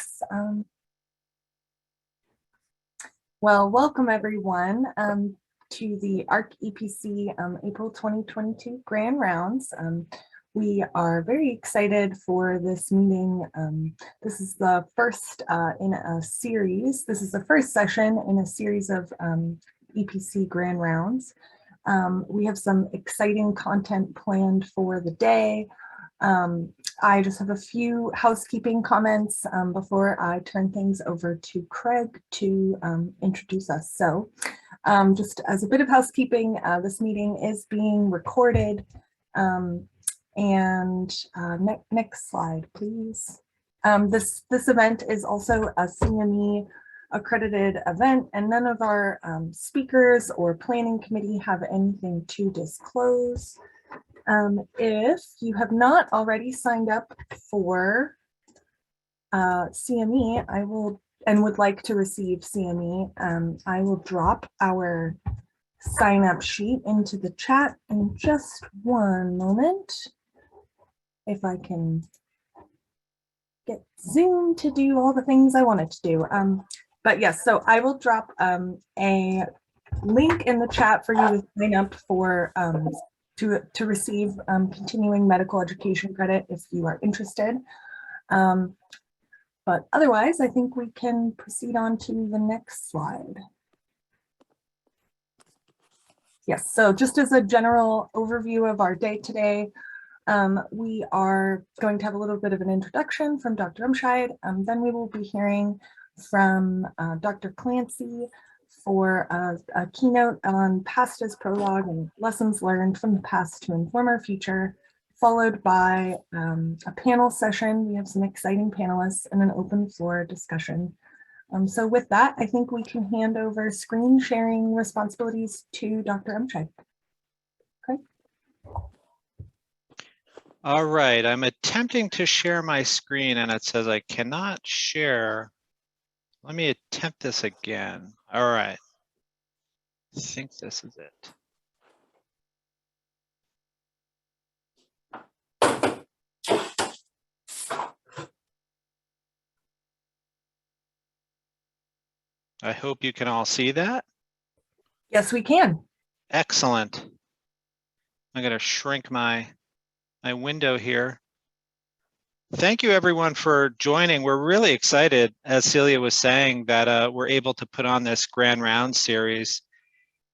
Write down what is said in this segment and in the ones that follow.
Thanks. Well, welcome everyone to the AHRQ EPC April 2022 Grand Rounds. We are very excited for this meeting. This is the first in a series. This is the first session in a series of EPC Grand Rounds. We have some exciting content planned for the day. I just have a few housekeeping comments before I turn things over to Craig to introduce us. So just as a bit of housekeeping, this meeting is being recorded. Next slide, please. This event is also a CME accredited event, and none of our speakers or planning committee have anything to disclose. If you have not already signed up for CME, and would like to receive CME, I will drop our sign up sheet into the chat in just one moment. If I can get Zoom to do all the things I wanted to do. But yes, so I will drop a link in the chat for you to sign up for to receive continuing medical education credit if you are interested. But otherwise, I think we can proceed on to the next slide. Yes, so just as a general overview of our day today, we are going to have a little bit of an introduction from Dr. M.P.H. Then we will be hearing from Dr. Clancy for a keynote on past as prologue and lessons learned from the past to inform our future, followed by a panel session. We have some exciting panelists and an open floor discussion. So with that, I think we can hand over screen sharing responsibilities to Dr. M.P.H. Okay. All right, I'm attempting to share my screen and it says I cannot share. Let me attempt this again. All right, I think this is it. I hope you can all see that. Yes, we can. Excellent. I'm going to shrink my window here. Thank you everyone for joining. We're really excited, as Celia was saying, that we're able to put on this Grand Round series.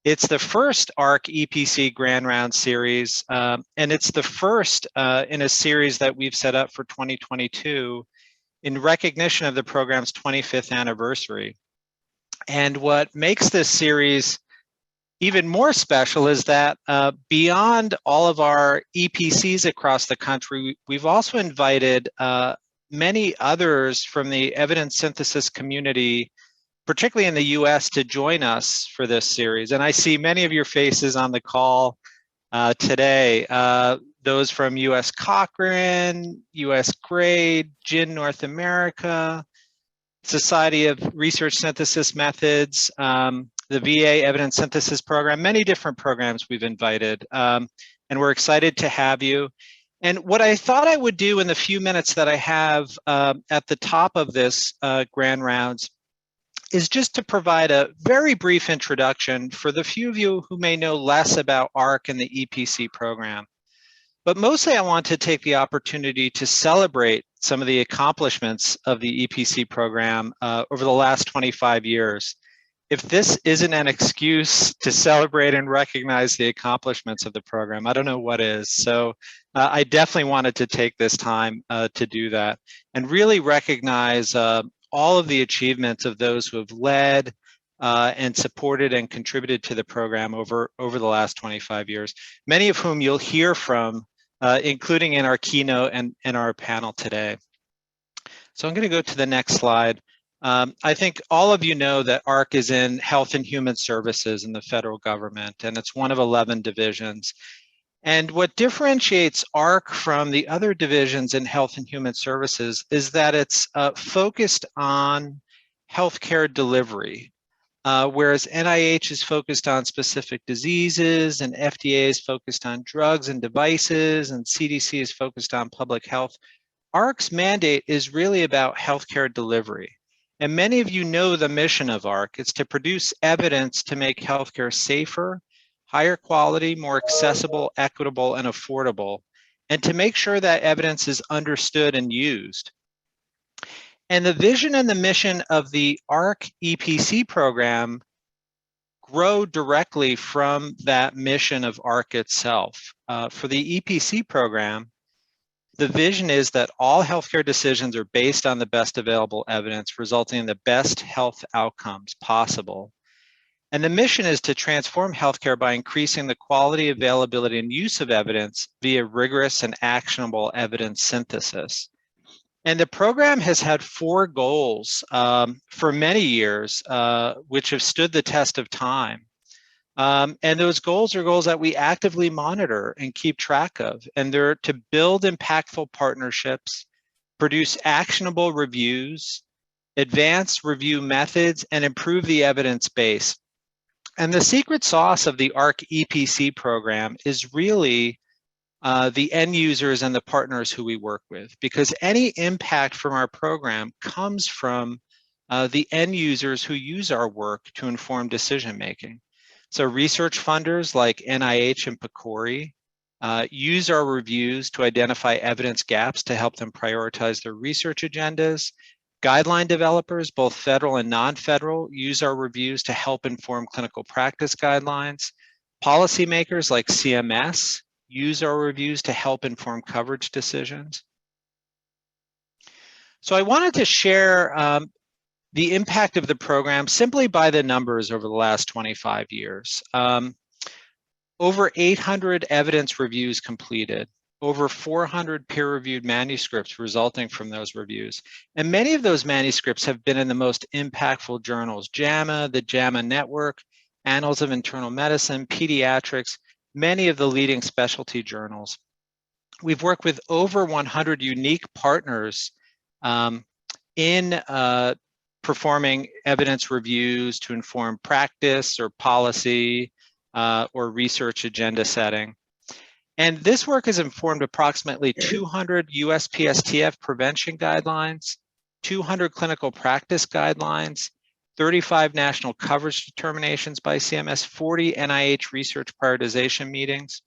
It's the first AHRQ EPC Grand Round series, and it's the first in a series that we've set up for 2022 in recognition of the program's 25th anniversary. And what makes this series even more special is that beyond all of our EPCs across the country, we've also invited many others from the evidence synthesis community, particularly in the US, to join us for this series. And I see many of your faces on the call today, those from US Cochrane, US GRADE, GIN North America, Society of Research Synthesis Methods, the VA Evidence Synthesis Program, many different programs we've invited, and we're excited to have you. And what I thought I would do in the few minutes that I have at the top of this Grand Rounds is just to provide a very brief introduction for the few of you who may know less about AHRQ and the EPC program. But mostly I want to take the opportunity to celebrate some of the accomplishments of the EPC program over the last 25 years. If this isn't an excuse to celebrate and recognize the accomplishments of the program, I don't know what is. So I definitely wanted to take this time to do that and really recognize all of the achievements of those who have led and supported and contributed to the program over the last 25 years, many of whom you'll hear from, including in our keynote and in our panel today. So I'm going to go to the next slide. I think all of you know that AHRQ is in Health and Human Services in the federal government, and it's one of 11 divisions. And what differentiates AHRQ from the other divisions in Health and Human Services is that it's focused on healthcare delivery, whereas NIH is focused on specific diseases, and FDA is focused on drugs and devices, and CDC is focused on public health. AHRQ's mandate is really about healthcare delivery. And many of you know the mission of AHRQ. It's to produce evidence to make healthcare safer, higher quality, more accessible, equitable, and affordable, and to make sure that evidence is understood and used. And the vision and the mission of the AHRQ EPC program grow directly from that mission of AHRQ itself. For the EPC program, the vision is that all healthcare decisions are based on the best available evidence, resulting in the best health outcomes possible. And the mission is to transform healthcare by increasing the quality, availability, and use of evidence via rigorous and actionable evidence synthesis. And the program has had 4 goals for many years, which have stood the test of time. And those goals are goals that we actively monitor and keep track of. And they're to build impactful partnerships, produce actionable reviews, advance review methods, and improve the evidence base. And the secret sauce of the AHRQ EPC program is really the end users and the partners who we work with, because any impact from our program comes from the end users who use our work to inform decision making. So research funders like NIH and PCORI use our reviews to identify evidence gaps to help them prioritize their research agendas. Guideline developers, both federal and non-federal, use our reviews to help inform clinical practice guidelines. Policymakers like CMS use our reviews to help inform coverage decisions. So I wanted to share the impact of the program simply by the numbers over the last 25 years. Over 800 evidence reviews completed, over 400 peer-reviewed manuscripts resulting from those reviews. And many of those manuscripts have been in the most impactful journals: JAMA, the JAMA Network, Annals of Internal Medicine, Pediatrics, many of the leading specialty journals. We've worked with over 100 unique partners in performing evidence reviews to inform practice or policy or research agenda setting. And this work has informed approximately 200 USPSTF prevention guidelines, 200 clinical practice guidelines, 35 national coverage determinations by CMS, 40 NIH research prioritization meetings.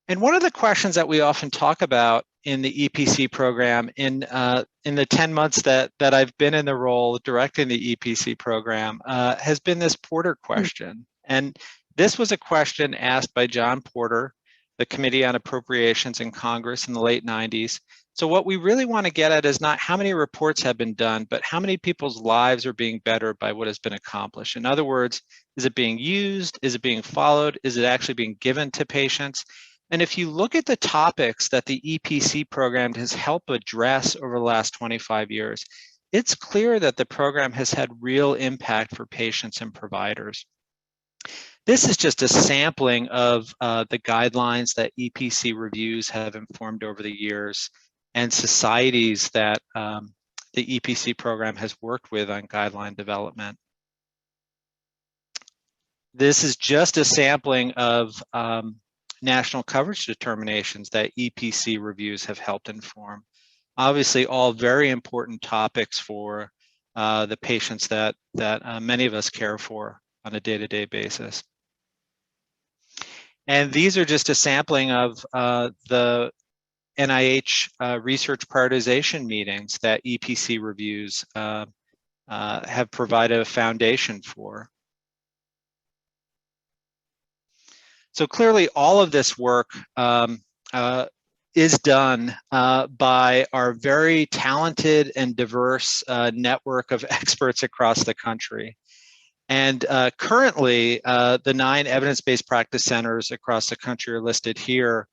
And one of the questions that we often talk about in the EPC program in the 10 months that I've been in the role directing the EPC program has been this Porter question. And this was a question asked by John Porter, the Committee on Appropriations in Congress in the late 90s. So what we really want to get at is not how many reports have been done, but how many people's lives are being bettered by what has been accomplished. In other words, is it being used? Is it being followed? Is it actually being given to patients? And if you look at the topics that the EPC program has helped address over the last 25 years, it's clear that the program has had real impact for patients and providers. This is just a sampling of the guidelines that EPC reviews have informed over the years and societies that the EPC program has worked with on guideline development. This is just a sampling of national coverage determinations that EPC reviews have helped inform. Obviously, all very important topics for the patients that many of us care for on a day-to-day basis. And these are just a sampling of the NIH research prioritization meetings that EPC reviews have provided a foundation for. So clearly all of this work is done by our very talented and diverse network of experts across the country. And currently, the 9 evidence-based practice centers across the country are listed here.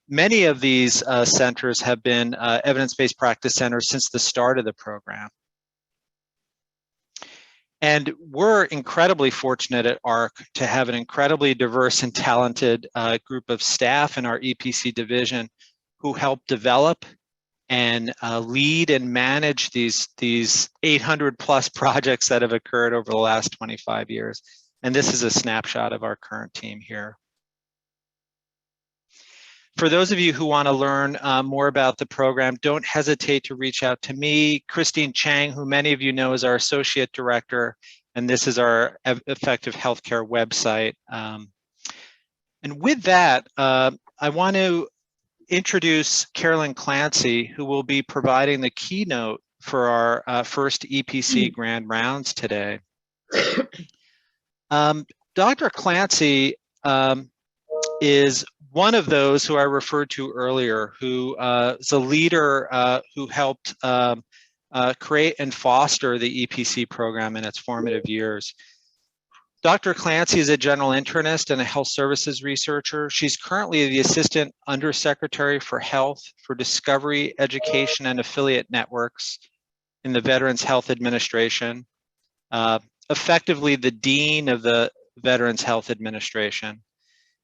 Many of these centers have been evidence-based practice centers since the start of the program. And we're incredibly fortunate at AHRQ to have an incredibly diverse and talented group of staff in our EPC division who help develop and lead and manage these 800 plus projects that have occurred over the last 25 years. And this is a snapshot of our current team here. For those of you who want to learn more about the program, don't hesitate to reach out to me, Christine Chang, who many of you know is our Associate Director, and this is our Effective Healthcare website. And with that, I want to introduce Carolyn Clancy, who will be providing the keynote for our first EPC Grand Rounds today. Dr. Clancy is one of those who I referred to earlier, who is a leader who helped create and foster the EPC program in its formative years. Dr. Clancy is a general internist and a health services researcher. She's currently the Assistant Undersecretary for Health for Discovery, Education, and Affiliate Networks in the Veterans Health Administration, effectively the Dean of the Veterans Health Administration.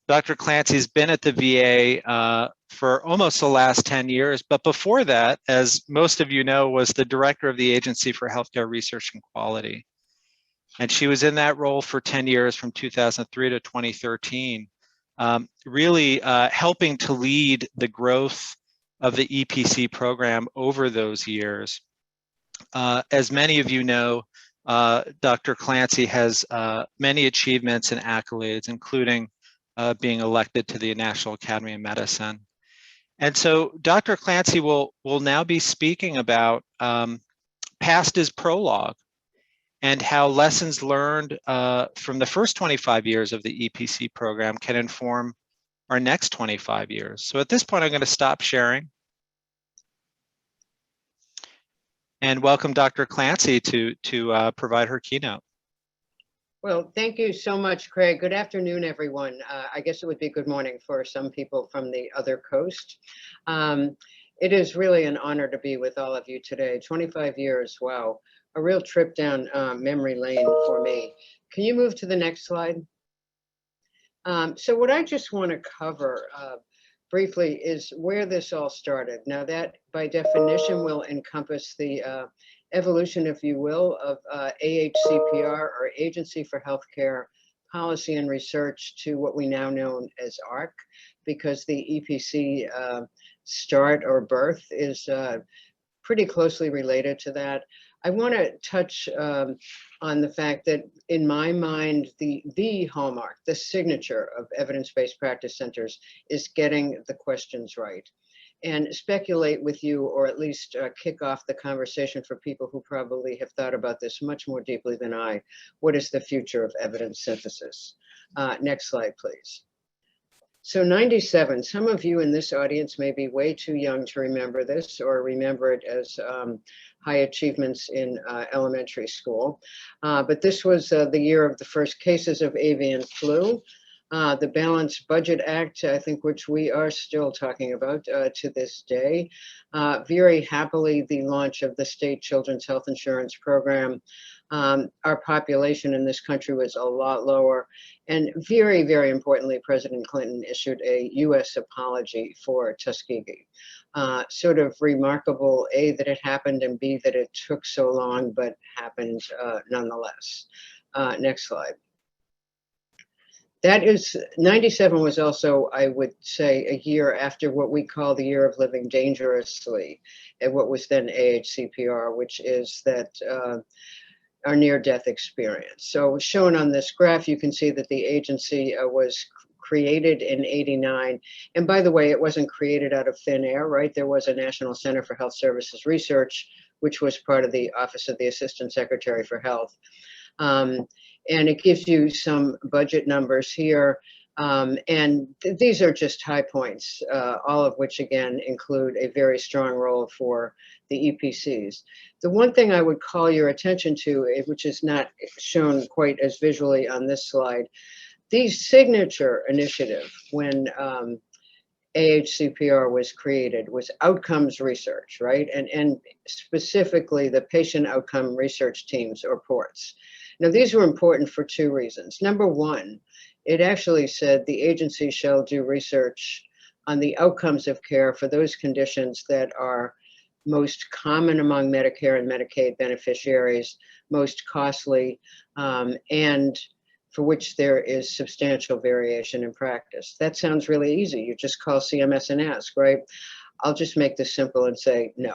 Dr. Clancy's been at the VA for almost the last 10 years, but before that, as most of you know, was the Director of the Agency for Healthcare Research and Quality. And she was in that role for 10 years from 2003 to 2013, really helping to lead the growth of the EPC program over those years. As many of you know, Dr. Clancy has many achievements and accolades, including being elected to the National Academy of Medicine. And so Dr. Clancy will now be speaking about past is Prologue, and how lessons learned from the first 25 years of the EPC program can inform our next 25 years. So at this point, I'm going to stop sharing and welcome Dr. Clancy to provide her keynote. Well, thank you so much, Craig. Good afternoon, everyone. I guess it would be good morning for some people from the other coast. It is really an honor to be with all of you today. 25 years, wow. A real trip down memory lane for me. Can you move to the next slide? So what I just want to cover briefly is where this all started. Now that by definition will encompass the evolution, if you will, of AHCPR, or Agency for Healthcare Policy and Research, to what we now know as AHRQ, because the EPC start or birth is pretty closely related to that. I want to touch on the fact that, in my mind, the hallmark, the signature of evidence-based practice centers is getting the questions right, and speculate with you, or at least kick off the conversation for people who probably have thought about this much more deeply than I. What is the future of evidence synthesis? Next slide, please. So 97, some of you in this audience may be way too young to remember this, or remember it as high achievements in elementary school. But this was the year of the first cases of avian flu. The Balanced Budget Act, I think, which we are still talking about to this day. Very happily, the launch of the state children's health insurance program. Our population in this country was a lot lower. And very, very importantly, President Clinton issued a US apology for Tuskegee. Sort of remarkable, A, that it happened, and B, that it took so long, but happened nonetheless. Next slide. That is, 97 was also, I would say, a year after what we call the year of living dangerously, and what was then AHCPR, which is that our near-death experience. So shown on this graph, you can see that the agency was created in '89. And by the way, it wasn't created out of thin air, right? There was a National Center for Health Services Research, which was part of the Office of the Assistant Secretary for Health. And it gives you some budget numbers here. And these are just high points, all of which, again, include a very strong role for the EPCs. The one thing I would call your attention to, which is not shown quite as visually on this slide, the signature initiative when AHCPR was created was outcomes research, right? And specifically the patient outcome research teams, or PORTs. Now, these were important for two reasons. Number one, it actually said the agency shall do research on the outcomes of care for those conditions that are most common among Medicare and Medicaid beneficiaries, most costly, and for which there is substantial variation in practice. That sounds really easy. You just call CMS and ask, right? I'll just make this simple and say no.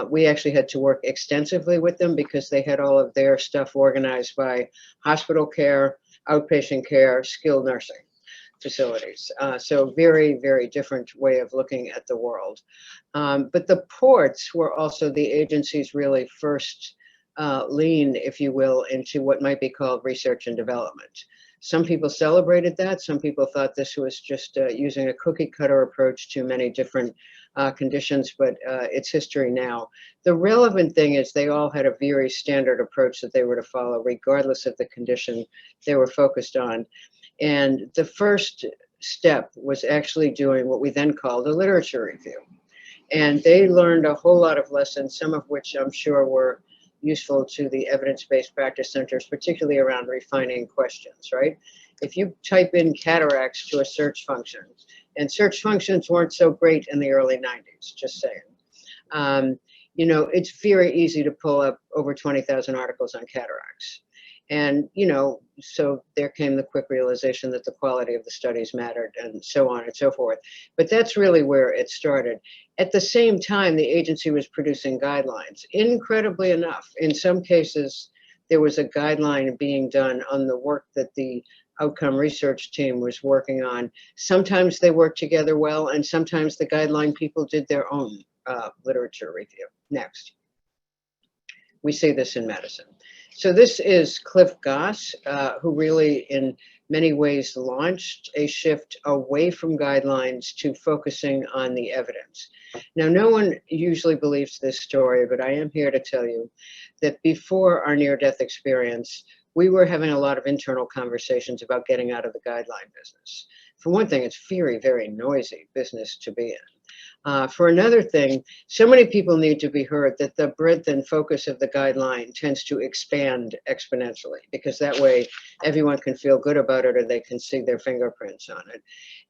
We actually had to work extensively with them because they had all of their stuff organized by hospital care, outpatient care, skilled nursing facilities. So very, very different way of looking at the world. But the ports were also the agency's really first lean, if you will, into what might be called research and development. Some people celebrated that. Some people thought this was just using a cookie cutter approach to many different conditions, but it's history now. The relevant thing is they all had a very standard approach that they were to follow, regardless of the condition they were focused on. And the first step was actually doing what we then called a literature review. And they learned a whole lot of lessons, some of which I'm sure were useful to the evidence-based practice centers, particularly around refining questions, right? If you type in cataracts to a search function, and search functions weren't so great in the early 90s, just saying. You know, it's very easy to pull up over 20,000 articles on cataracts. And, you know, so there came the quick realization that the quality of the studies mattered and so on and so forth. But that's really where it started. At the same time, the agency was producing guidelines. Incredibly enough, in some cases, there was a guideline being done on the work that the outcome research team was working on. Sometimes they worked together well, and sometimes the guideline people did their own literature review. Next. We see this in medicine. So this is Cliff Goss, who really in many ways launched a shift away from guidelines to focusing on the evidence. Now, no one usually believes this story, but I am here to tell you that before our near-death experience, we were having a lot of internal conversations about getting out of the guideline business. For one thing, it's very, very noisy business to be in. For another thing, so many people need to be heard that the breadth and focus of the guideline tends to expand exponentially, because that way everyone can feel good about it or they can see their fingerprints on it.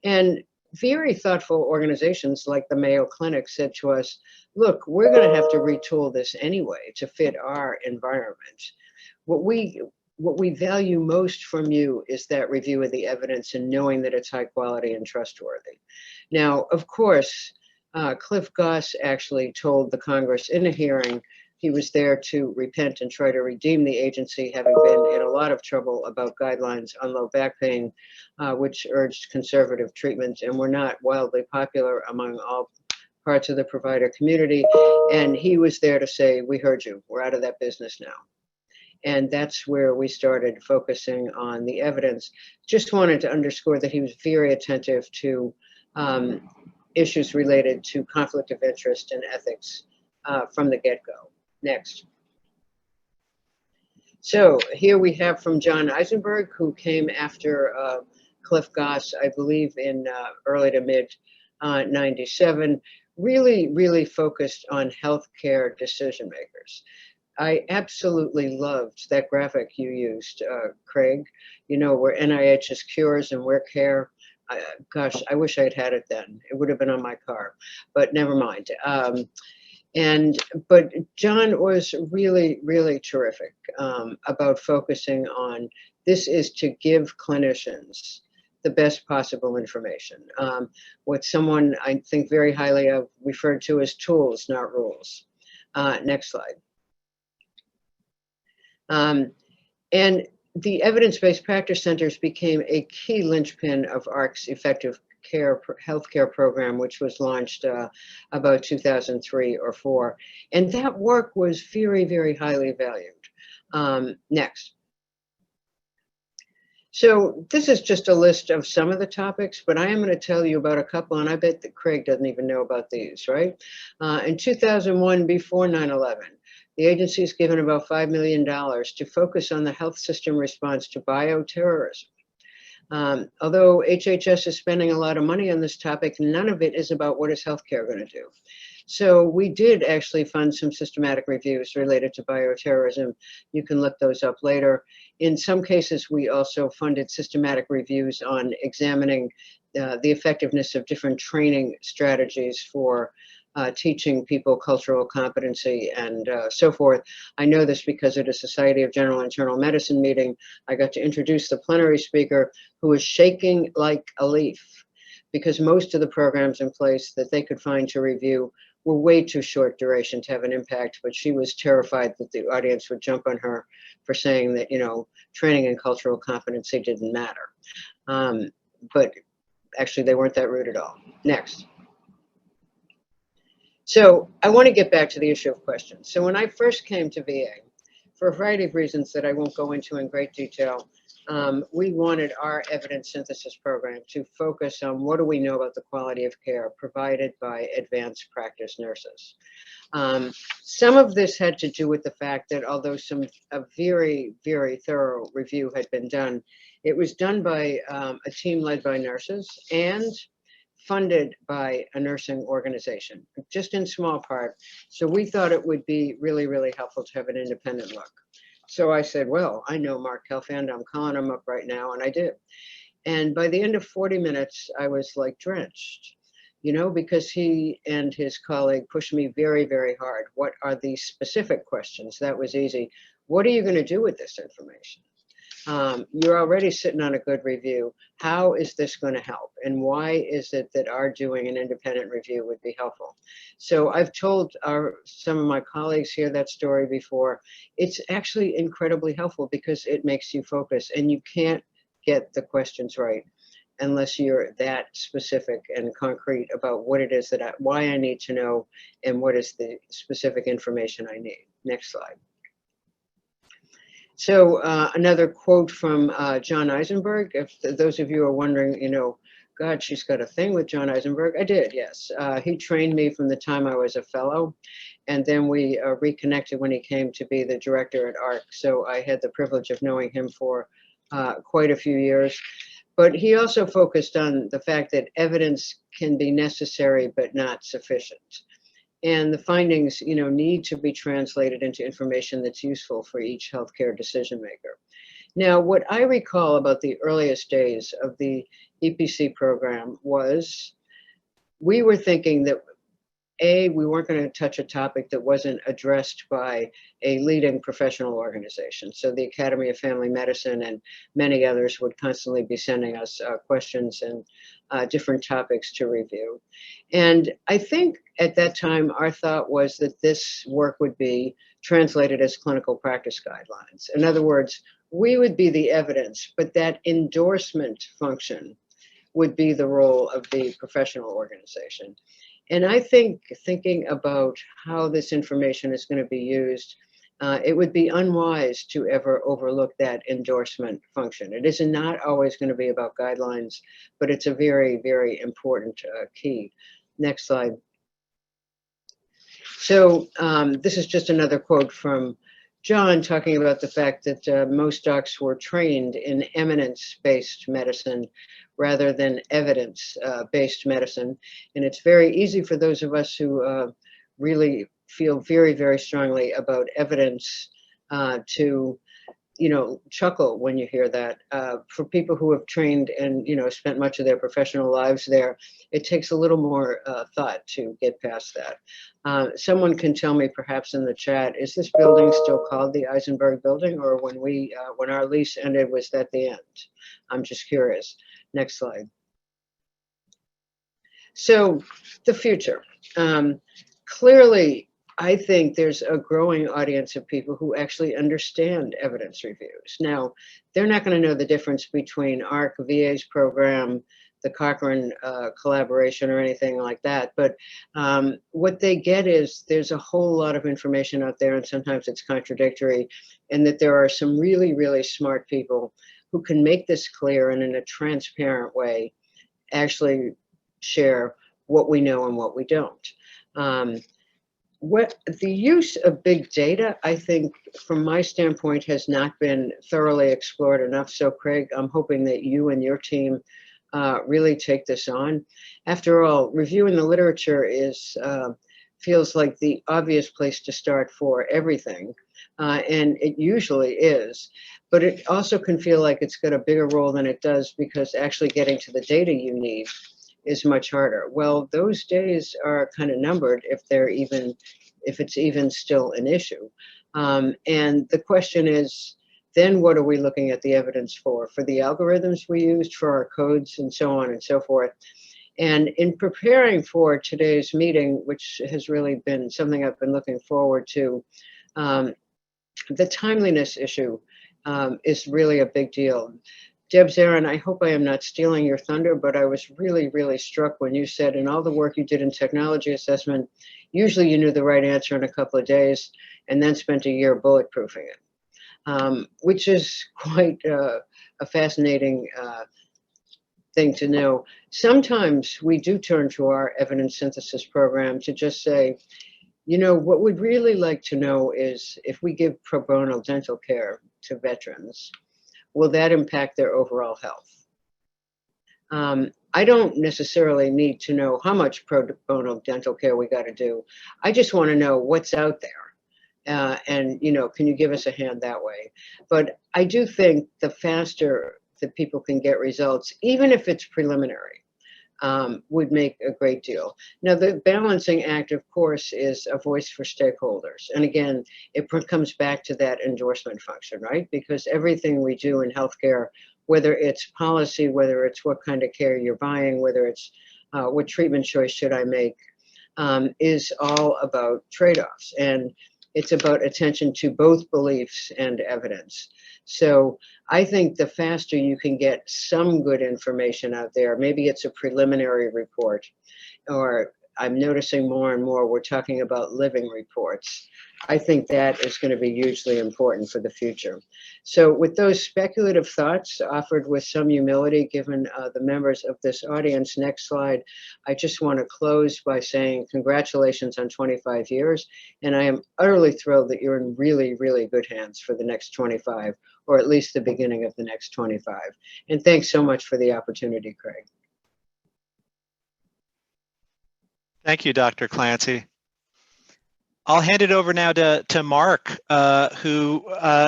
And very thoughtful organizations like the Mayo Clinic said to us, look, we're going to have to retool this anyway to fit our environment. What we value most from you is that review of the evidence and knowing that it's high quality and trustworthy. Now, of course, Cliff Goss actually told the Congress in a hearing he was there to repent and try to redeem the agency, having been in a lot of trouble about guidelines on low back pain, which urged conservative treatments and were not wildly popular among all parts of the provider community. And he was there to say, we heard you, we're out of that business now. And that's where we started focusing on the evidence. Just wanted to underscore that he was very attentive to issues related to conflict of interest and ethics from the get-go. Next. So here we have from John Eisenberg, who came after Cliff Goss, I believe in early to mid 97, really focused on healthcare decision makers. I absolutely loved that graphic you used, Craig, you know, where NIH is cures and we're care. Gosh, I wish I'd had it then. It would have been on my car, but never mind. But John was really terrific about focusing on this is to give clinicians the best possible information. What someone I think very highly of referred to as tools, not rules. Next slide. And the evidence-based practice centers became a key linchpin of AHRQ's effective healthcare program, which was launched about 2003 or 4. And that work was very highly valued. Next. So this is just a list of some of the topics, but I am going to tell you about a couple, and I bet that Craig doesn't even know about these, right? In 2001, before 9/11, the agency is given about $5 million to focus on the health system response to bioterrorism. Although HHS is spending a lot of money on this topic, none of it is about what is healthcare going to do. So we did actually fund some systematic reviews related to bioterrorism. You can look those up later. In some cases, we also funded systematic reviews on examining the effectiveness of different training strategies for teaching people cultural competency and so forth. I know this because at a Society of General Internal Medicine meeting, I got to introduce the plenary speaker who was shaking like a leaf because most of the programs in place that they could find to review were way too short duration to have an impact, but she was terrified that the audience would jump on her for saying that, you know, training and cultural competency didn't matter. But actually, they weren't that rude at all. Next. So I want to get back to the issue of questions. So when I first came to VA, for a variety of reasons that I won't go into in great detail, we wanted our evidence synthesis program to focus on what do we know about the quality of care provided by advanced practice nurses. Some of this had to do with the fact that although a very, very thorough review had been done, it was done by a team led by nurses and funded by a nursing organization, just in small part. So we thought it would be really, really helpful to have an independent look. So I said, well, I know Mark Helfand, I'm calling him up right now, and I did. And by the end of 40 minutes, I was like drenched, you know, because he and his colleague pushed me very, very hard. What are these specific questions? That was easy. What are you going to do with this information? You're already sitting on a good review. How is this going to help? And why is it that our doing an independent review would be helpful? So I've told some of my colleagues here that story before. It's actually incredibly helpful because it makes you focus, and you can't get the questions right unless you're that specific and concrete about what it is why I need to know and what is the specific information I need. Next slide. So another quote from John Eisenberg. If those of you are wondering, you know, God, she's got a thing with John Eisenberg. I did, yes. He trained me from the time I was a fellow, and then we reconnected when he came to be the director at AHRQ. So I had the privilege of knowing him for quite a few years. But he also focused on the fact that evidence can be necessary but not sufficient. And the findings, you know, need to be translated into information that's useful for each healthcare decision maker. Now, what I recall about the earliest days of the EPC program was we were thinking that we weren't going to touch a topic that wasn't addressed by a leading professional organization. So the Academy of Family Medicine and many others would constantly be sending us questions and different topics to review. And I think at that time, our thought was that this work would be translated as clinical practice guidelines. In other words, we would be the evidence, but that endorsement function would be the role of the professional organization. And I think thinking about how this information is going to be used, it would be unwise to ever overlook that endorsement function. It is not always going to be about guidelines, but it's a very, very important key. Next slide. So this is just another quote from John talking about the fact that most docs were trained in eminence-based medicine rather than evidence-based medicine. And it's very easy for those of us who really feel very, very strongly about evidence to, you know, chuckle when you hear that. For people who have trained and, you know, spent much of their professional lives there, it takes a little more thought to get past that. Someone can tell me perhaps in the chat, is this building still called the Eisenberg building, or when our lease ended, was that the end? I'm just curious. Next slide. So the future. Clearly, I think there's a growing audience of people who actually understand evidence reviews. Now, they're not going to know the difference between AHRQ, VA's program, the Cochrane collaboration, or anything like that. But what they get is there's a whole lot of information out there, and sometimes it's contradictory, and that there are some really, really smart people who can make this clear and in a transparent way actually share what we know and what we don't. What the use of big data, I think, from my standpoint, has not been thoroughly explored enough. So, Craig, I'm hoping that you and your team really take this on. After all, reviewing the literature feels like the obvious place to start for everything, and it usually is. But it also can feel like it's got a bigger role than it does, because actually getting to the data you need is much harder. Well, those days are kind of numbered if it's even still an issue. And the question is, then what are we looking at the evidence for the algorithms we used, for our codes, and so on and so forth. And in preparing for today's meeting, which has really been something I've been looking forward to, the timeliness issue is really a big deal. Deb, Zarin, I hope I am not stealing your thunder, but I was really, really struck when you said in all the work you did in technology assessment, usually you knew the right answer in a couple of days and then spent a year bulletproofing it, which is quite a fascinating thing to know. Sometimes we do turn to our evidence synthesis program to just say, you know, what we'd really like to know is if we give pro bono dental care to veterans, will that impact their overall health? I don't necessarily need to know how much pro bono dental care we got to do. I just want to know what's out there. And, you know, can you give us a hand that way? But I do think the faster that people can get results, even if it's preliminary, would make a great deal. Now, the balancing act, of course, is a voice for stakeholders. And again, it comes back to that endorsement function, right? Because everything we do in healthcare, whether it's policy, whether it's what kind of care you're buying, whether it's what treatment choice should I make, is all about trade-offs. And it's about attention to both beliefs and evidence. So I think the faster you can get some good information out there, maybe it's a preliminary report, or I'm noticing more and more we're talking about living reports. I think that is going to be hugely important for the future. So with those speculative thoughts offered with some humility given the members of this audience, next slide, I just want to close by saying congratulations on 25 years. And I am utterly thrilled that you're in really, really good hands for the next 25, or at least the beginning of the next 25. And thanks so much for the opportunity, Craig. Thank you, Dr. Clancy. I'll hand it over now to Mark, who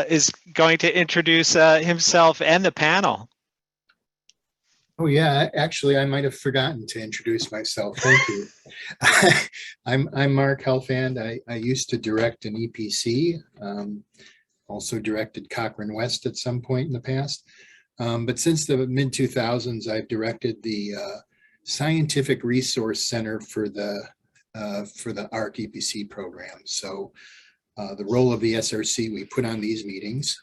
is going to introduce himself and the panel. Oh yeah, actually, I might have forgotten to introduce myself. Thank you. I'm Mark Helfand. I used to direct an EPC, also directed Cochrane West at some point in the past. But since the mid-2000s, I've directed the Scientific Resource Center for the AHRQ EPC program. So the role of the SRC, we put on these meetings,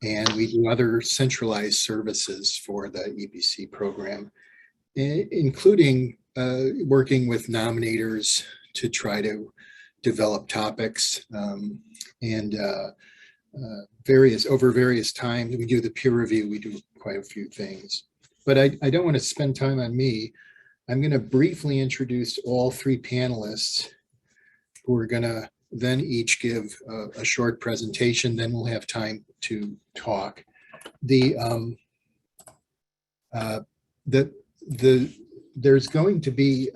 and we do other centralized services for the EPC program, including working with nominators to try to develop topics and over various times. We do the peer review, we do quite a few things. But I don't want to spend time on me. I'm going to briefly introduce all three panelists who are going to then each give a short presentation. Then we'll have time to talk. There's going to be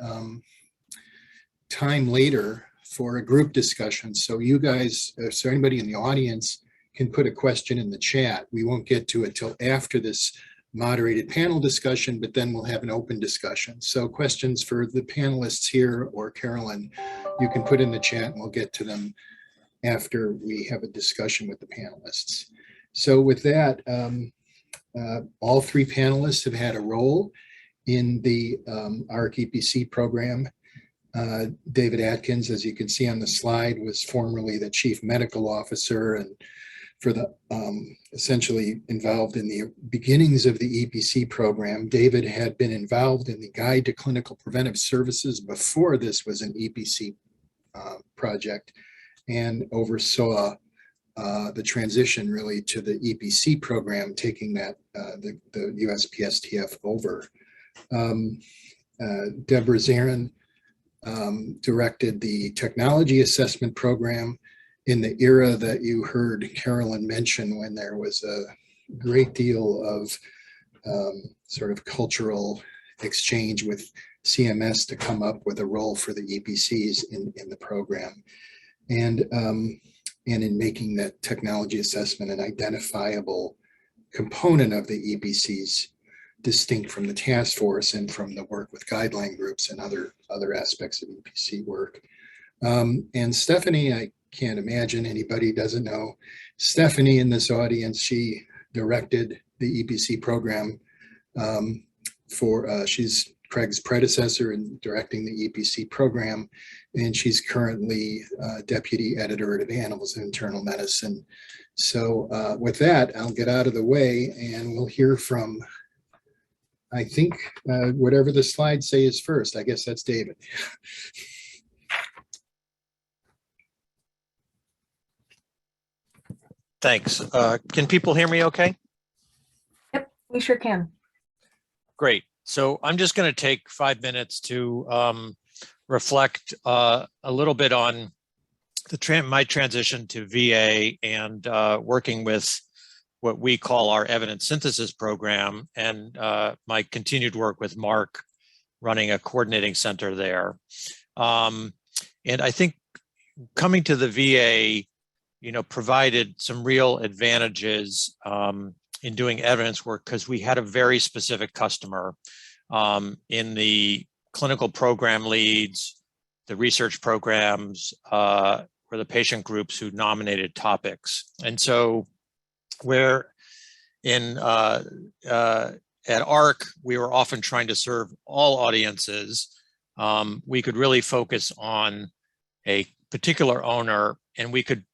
time later for a group discussion. So you guys, so anybody in the audience can put a question in the chat. We won't get to it till after this moderated panel discussion, but then we'll have an open discussion. So questions for the panelists here or Carolyn, you can put in the chat and we'll get to them after we have a discussion with the panelists. So with that, all three panelists have had a role in the AHRQ EPC program. David Atkins, as you can see on the slide, was formerly the Chief Medical Officer and for the essentially involved in the beginnings of the EPC program. David had been involved in the Guide to Clinical Preventive Services before this was an EPC project, and oversaw the transition really to the EPC program, taking that the USPSTF over. Deborah Zarin directed the technology assessment program in the era that you heard Carolyn mention, when there was a great deal of sort of cultural exchange with CMS to come up with a role for the EPCs in the program, and in making that technology assessment an identifiable component of the EPCs distinct from the task force and from the work with guideline groups and other aspects of EPC work. And Stephanie, I can't imagine anybody doesn't know Stephanie in this audience. She directed the EPC program she's Craig's predecessor in directing the EPC program, and she's currently deputy editor of Annals of Internal Medicine. So with that, I'll get out of the way and we'll hear from, I think, whatever the slides say is first. I guess that's David. Thanks. Can people hear me okay? Yep, we sure can. Great. So I'm just going to take 5 minutes to reflect a little bit on my transition to VA and working with what we call our evidence synthesis program, and my continued work with Mark running a coordinating center there. And I think coming to the VA, provided some real advantages in doing evidence work because we had a very specific customer in the clinical program leads, the research programs, or the patient groups who nominated topics. And so where in at AHRQ, we were often trying to serve all audiences, we could really focus on a particular owner, and we could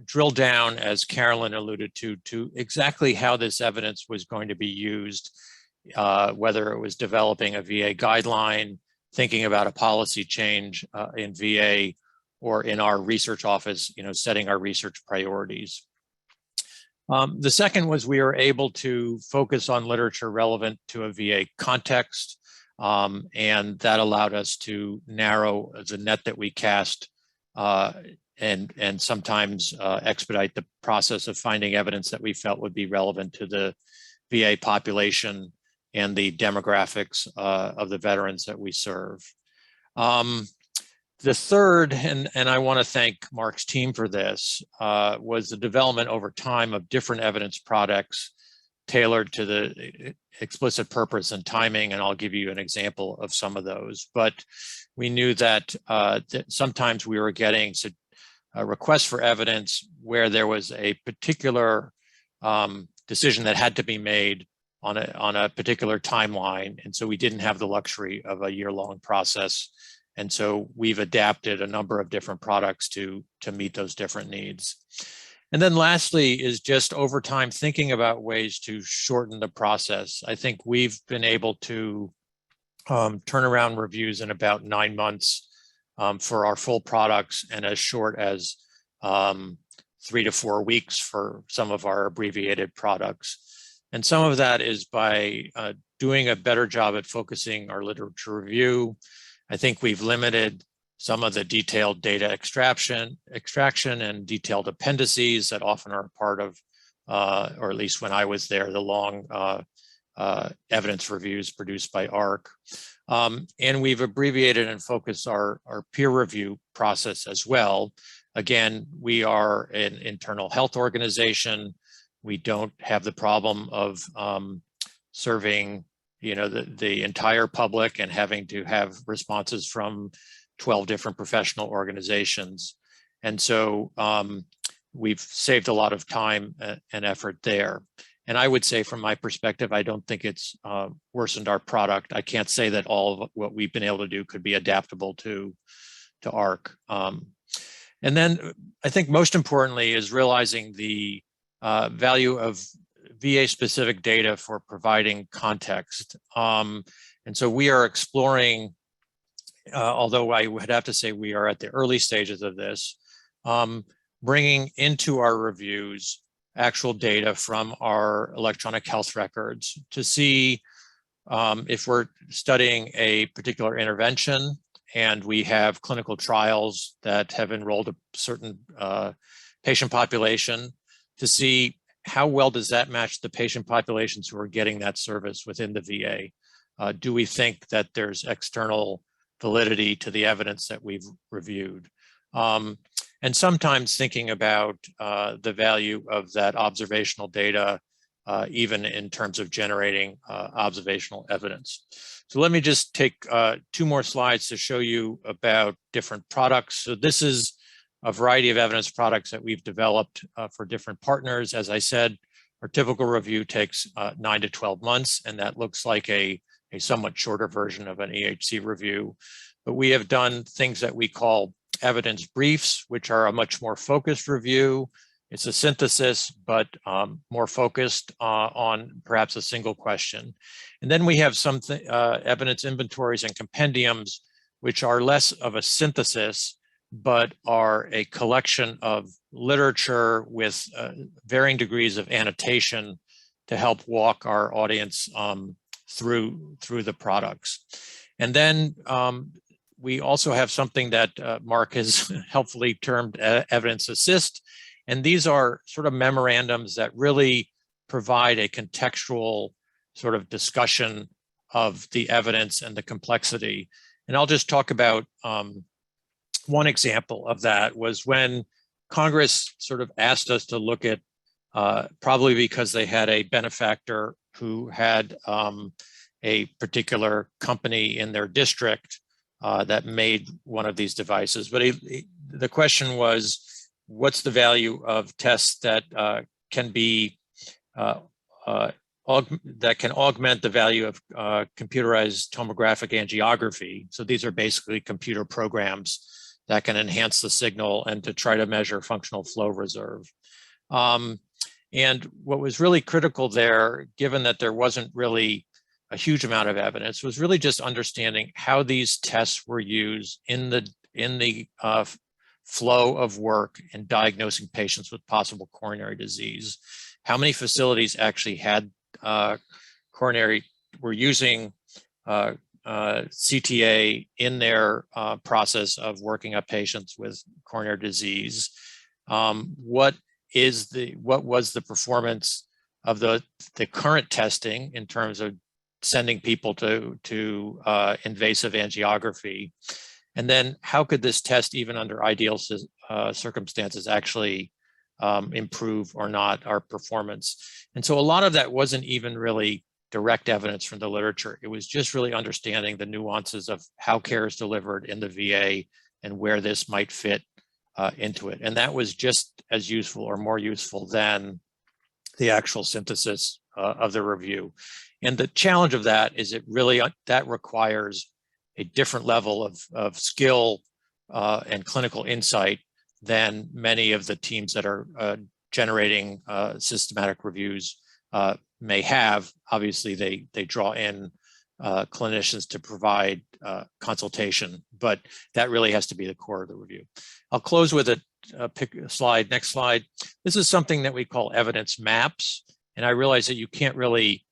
drill down, as Carolyn alluded to exactly how this evidence was going to be used, whether it was developing a VA guideline, thinking about a policy change in VA, or in our research office, setting our research priorities. The second was we were able to focus on literature relevant to a VA context, and that allowed us to narrow the net that we cast and sometimes expedite the process of finding evidence that we felt would be relevant to the VA population and the demographics of the veterans that we serve. The third, and I want to thank Mark's team for this, was the development over time of different evidence products tailored to the explicit purpose and timing, and I'll give you an example of some of those. But we knew that sometimes we were getting requests for evidence where there was a particular decision that had to be made on a particular timeline, and so we didn't have the luxury of a year-long process. And so we've adapted a number of different products to meet those different needs. And then lastly is just over time thinking about ways to shorten the process. I think we've been able to turn around reviews in about 9 months for our full products, and as short as 3 to 4 weeks for some of our abbreviated products. And some of that is by doing a better job at focusing our literature review. I think we've limited some of the detailed data extraction and detailed appendices that often are part of, or at least when I was there, the long evidence reviews produced by AHRQ. And we've abbreviated and focused our peer review process as well. Again, we are an internal health organization. We don't have the problem of serving the entire public and having to have responses from 12 different professional organizations. And so we've saved a lot of time and effort there. And I would say from my perspective, I don't think it's worsened our product. I can't say that all of what we've been able to do could be adaptable to AHRQ. And then I think most importantly is realizing the value of VA-specific data for providing context. And so we are exploring, although I would have to say we are at the early stages of this, bringing into our reviews actual data from our electronic health records to see if we're studying a particular intervention and we have clinical trials that have enrolled a certain patient population, to see how well does that match the patient populations who are getting that service within the VA? Do we think that there's external validity to the evidence that we've reviewed? And sometimes thinking about the value of that observational data even in terms of generating observational evidence. So let me just take 2 more slides to show you about different products. So this is a variety of evidence products that we've developed for different partners. As I said, our typical review takes 9 to 12 months, and that looks like a somewhat shorter version of an EHC review. But we have done things that we call evidence briefs, which are a much more focused review. It's a synthesis, but more focused on perhaps a single question. And then we have some evidence inventories and compendiums, which are less of a synthesis, but are a collection of literature with varying degrees of annotation to help walk our audience through the products. And then we also have something that Mark has helpfully termed evidence assist. And these are sort of memorandums that really provide a contextual sort of discussion of the evidence and the complexity. And I'll just talk about one example of that was when Congress sort of asked us to look at, probably because they had a benefactor who had a particular company in their district that made one of these devices. But the question was, what's the value of tests that can be that can augment the value of computerized tomographic angiography? So these are basically computer programs that can enhance the signal and to try to measure functional flow reserve. And what was really critical there, given that there wasn't really a huge amount of evidence, was really just understanding how these tests were used in the flow of work in diagnosing patients with possible coronary disease. How many facilities actually had were using CTA in their process of working up patients with coronary disease? What was the performance of the current testing in terms of sending people to invasive angiography? And then how could this test, even under ideal circumstances, actually improve or not our performance? And so a lot of that wasn't even really direct evidence from the literature. It was just really understanding the nuances of how care is delivered in the VA and where this might fit into it. And that was just as useful or more useful than the actual synthesis of the review. And the challenge of that is that requires a different level of skill and clinical insight than many of the teams that are generating systematic reviews may have. Obviously, they draw in clinicians to provide consultation, but that really has to be the core of the review. I'll close with a slide. Next slide. This is something that we call evidence maps, and I realize that you can't really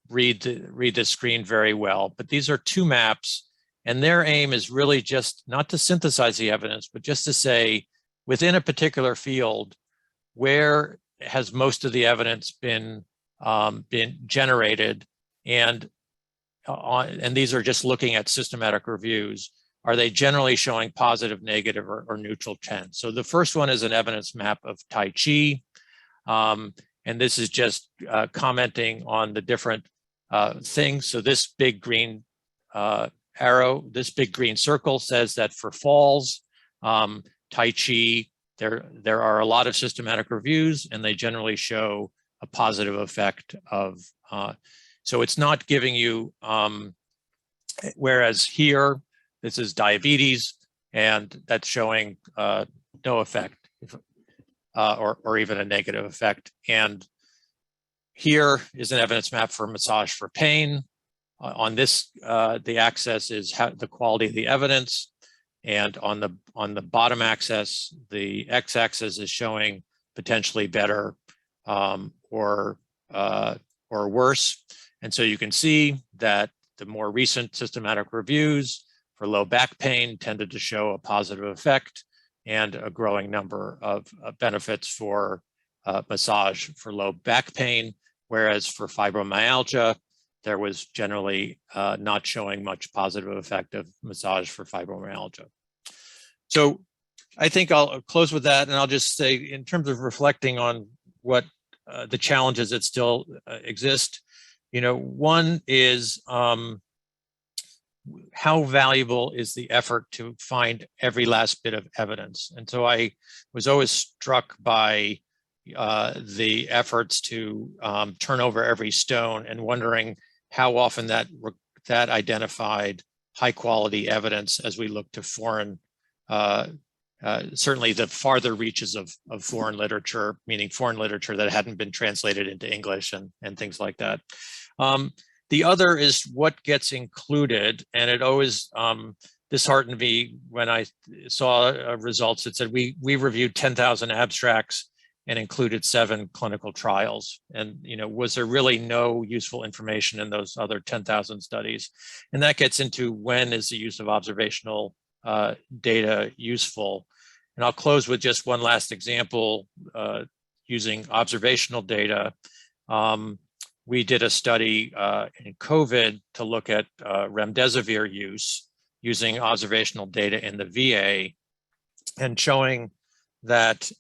read the screen very well, but these are 2 maps, and their aim is really just not to synthesize the evidence, but just to say, within a particular field, where has most of the evidence been generated, and these are just looking at systematic reviews. Are they generally showing positive, negative, or neutral trends? So the first one is an evidence map of Tai Chi, and this is just commenting on the different things. So this big green arrow, this big green circle says that for falls, Tai Chi, there are a lot of systematic reviews, and they generally show a positive effect of, so it's not giving you, whereas here, this is diabetes, and that's showing no effect, or even a negative effect. And here is an evidence map for massage for pain. On this, the axis is the quality of the evidence, and on the bottom axis, the x-axis is showing potentially better or worse. And so you can see that the more recent systematic reviews for low back pain tended to show a positive effect and a growing number of benefits for massage for low back pain, whereas for fibromyalgia, there was generally not showing much positive effect of massage for fibromyalgia. So I think I'll close with that, and I'll just say, in terms of reflecting on what the challenges that still exist. You know, one is how valuable is the effort to find every last bit of evidence? And so I was always struck by the efforts to turn over every stone and wondering how often that identified high quality evidence as we look to foreign, certainly the farther reaches of foreign literature, meaning foreign literature that hadn't been translated into English and things like that. The other is what gets included, and it always disheartened me when I saw results that said we reviewed 10,000 abstracts and included 7 clinical trials. And you know, was there really no useful information in those other 10,000 studies? And that gets into when is the use of observational data useful. And I'll close with just one last example using observational data. We did a study in COVID to look at remdesivir use using observational data in the VA and showing that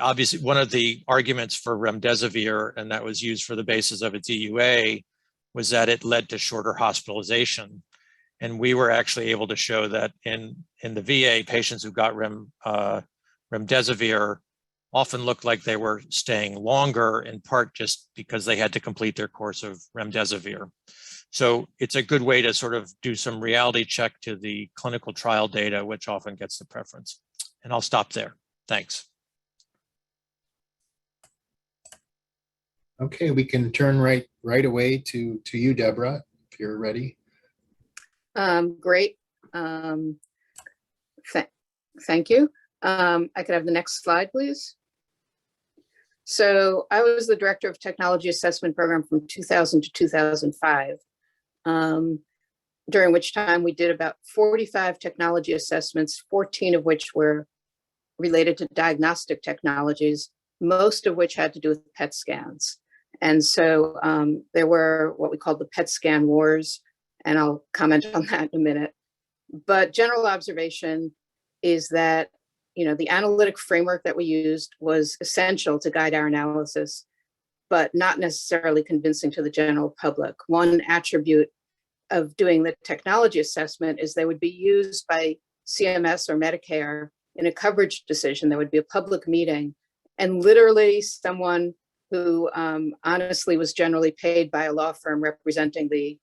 obviously one of the arguments for remdesivir, and that was used for the basis of its EUA, was that it led to shorter hospitalization. And we were actually able to show that in the VA, patients who got remdesivir often looked like they were staying longer, in part just because they had to complete their course of remdesivir. So it's a good way to sort of do some reality check to the clinical trial data, which often gets the preference. And I'll stop there. Thanks. Okay, we can turn right away to you, Deborah, if you're ready. Great. Thank you. I could have the next slide, please. So I was the Director of Technology Assessment Program from 2000 to 2005, during which time we did about 45 technology assessments, 14 of which were related to diagnostic technologies, most of which had to do with PET scans. And so there were what we called the PET scan wars, and I'll comment on that in a minute. But general observation is that, you know, the analytic framework that we used was essential to guide our analysis, but not necessarily convincing to the general public. One attribute of doing the technology assessment is they would be used by CMS or Medicare in a coverage decision. There would be a public meeting, and literally someone who honestly was generally paid by a law firm representing the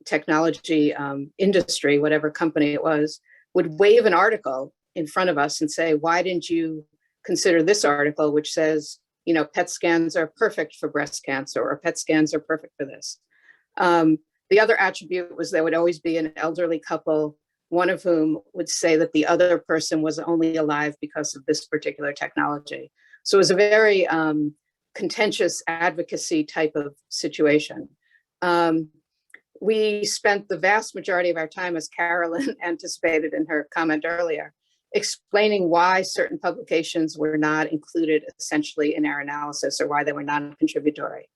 technology industry, whatever company it was, would wave an article in front of us and say, why didn't you consider this article, which says, you know, PET scans are perfect for breast cancer, or PET scans are perfect for this. The other attribute was there would always be an elderly couple, one of whom would say that the other person was only alive because of this particular technology. So it was a very contentious advocacy type of situation. We spent the vast majority of our time, as Carolyn anticipated in her comment earlier, explaining why certain publications were not included essentially in our analysis, or why they were non-contributory.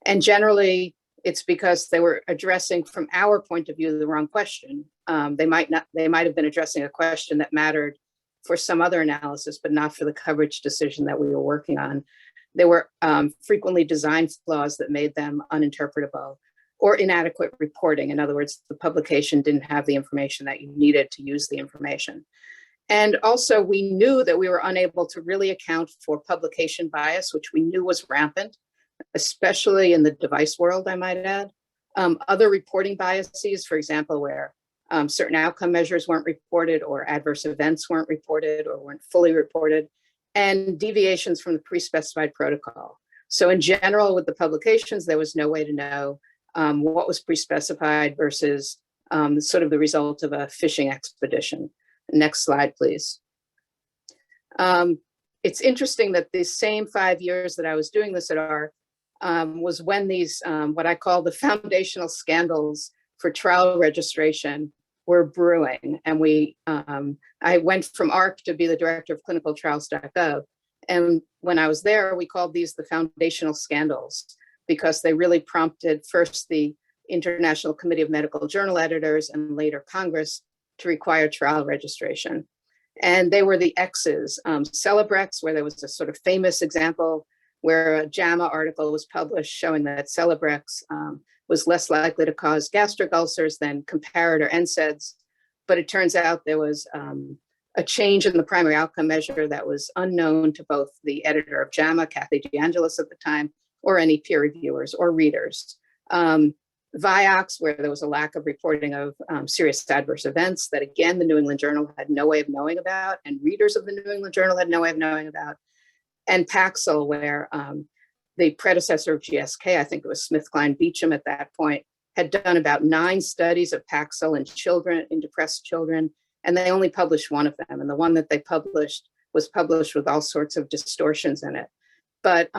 And generally, it's because they were addressing, from our point of view, the wrong question. They might have been addressing a question that mattered for some other analysis, but not for the coverage decision that we were working on. There were frequently design flaws that made them uninterpretable, or inadequate reporting. In other words, the publication didn't have the information that you needed to use the information. And also, we knew that we were unable to really account for publication bias, which we knew was rampant, especially in the device world, I might add. Other reporting biases, for example, where certain outcome measures weren't reported, or adverse events weren't reported, or weren't fully reported, and deviations from the pre-specified protocol. So in general, with the publications, there was no way to know what was pre-specified versus sort of the result of a fishing expedition. Next slide, please. It's interesting that the same 5 years that I was doing this at AHRQ was when these, what I call the foundational scandals for trial registration were brewing. And I went from AHRQ to be the director of clinicaltrials.gov. And when I was there, we called these the foundational scandals, because they really prompted first the International Committee of Medical Journal Editors and later Congress to require trial registration. And they were the X's, Celebrex, where there was a sort of famous example where a JAMA article was published showing that Celebrex was less likely to cause gastric ulcers than comparator NSAIDs. But it turns out there was a change in the primary outcome measure that was unknown to both the editor of JAMA, Kathy DeAngelis at the time, or any peer reviewers or readers. Vioxx, where there was a lack of reporting of serious adverse events that, again, the New England Journal had no way of knowing about, and readers of the New England Journal had no way of knowing about. And Paxil, where the predecessor of GSK, I think it was SmithKline Beecham at that point, had done about 9 studies of Paxil in children, in depressed children, and they only published one of them. And the one that they published was published with all sorts of distortions in it. But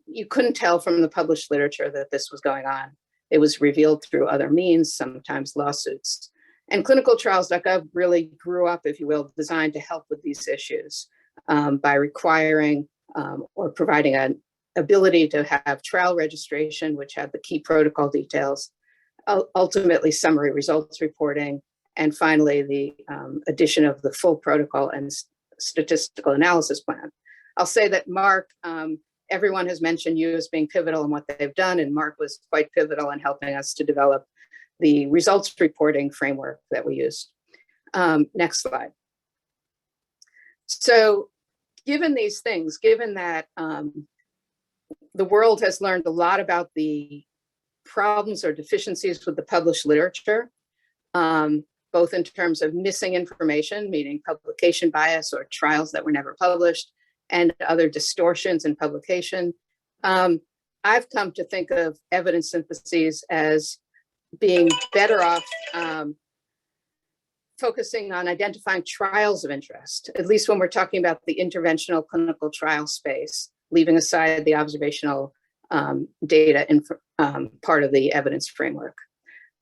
you couldn't tell from the published literature that this was going on. It was revealed through other means, sometimes lawsuits. And clinicaltrials.gov really grew up, if you will, designed to help with these issues by requiring or providing an ability to have trial registration, which had the key protocol details, ultimately summary results reporting, and finally the addition of the full protocol and statistical analysis plan. I'll say that Mark, everyone has mentioned you as being pivotal in what they've done, and Mark was quite pivotal in helping us to develop the results reporting framework that we used. Next slide. So given these things, given that the world has learned a lot about the problems or deficiencies with the published literature, both in terms of missing information, meaning publication bias or trials that were never published, and other distortions in publication. I've come to think of evidence syntheses as being better off focusing on identifying trials of interest, at least when we're talking about the interventional clinical trial space, leaving aside the observational data in part of the evidence framework.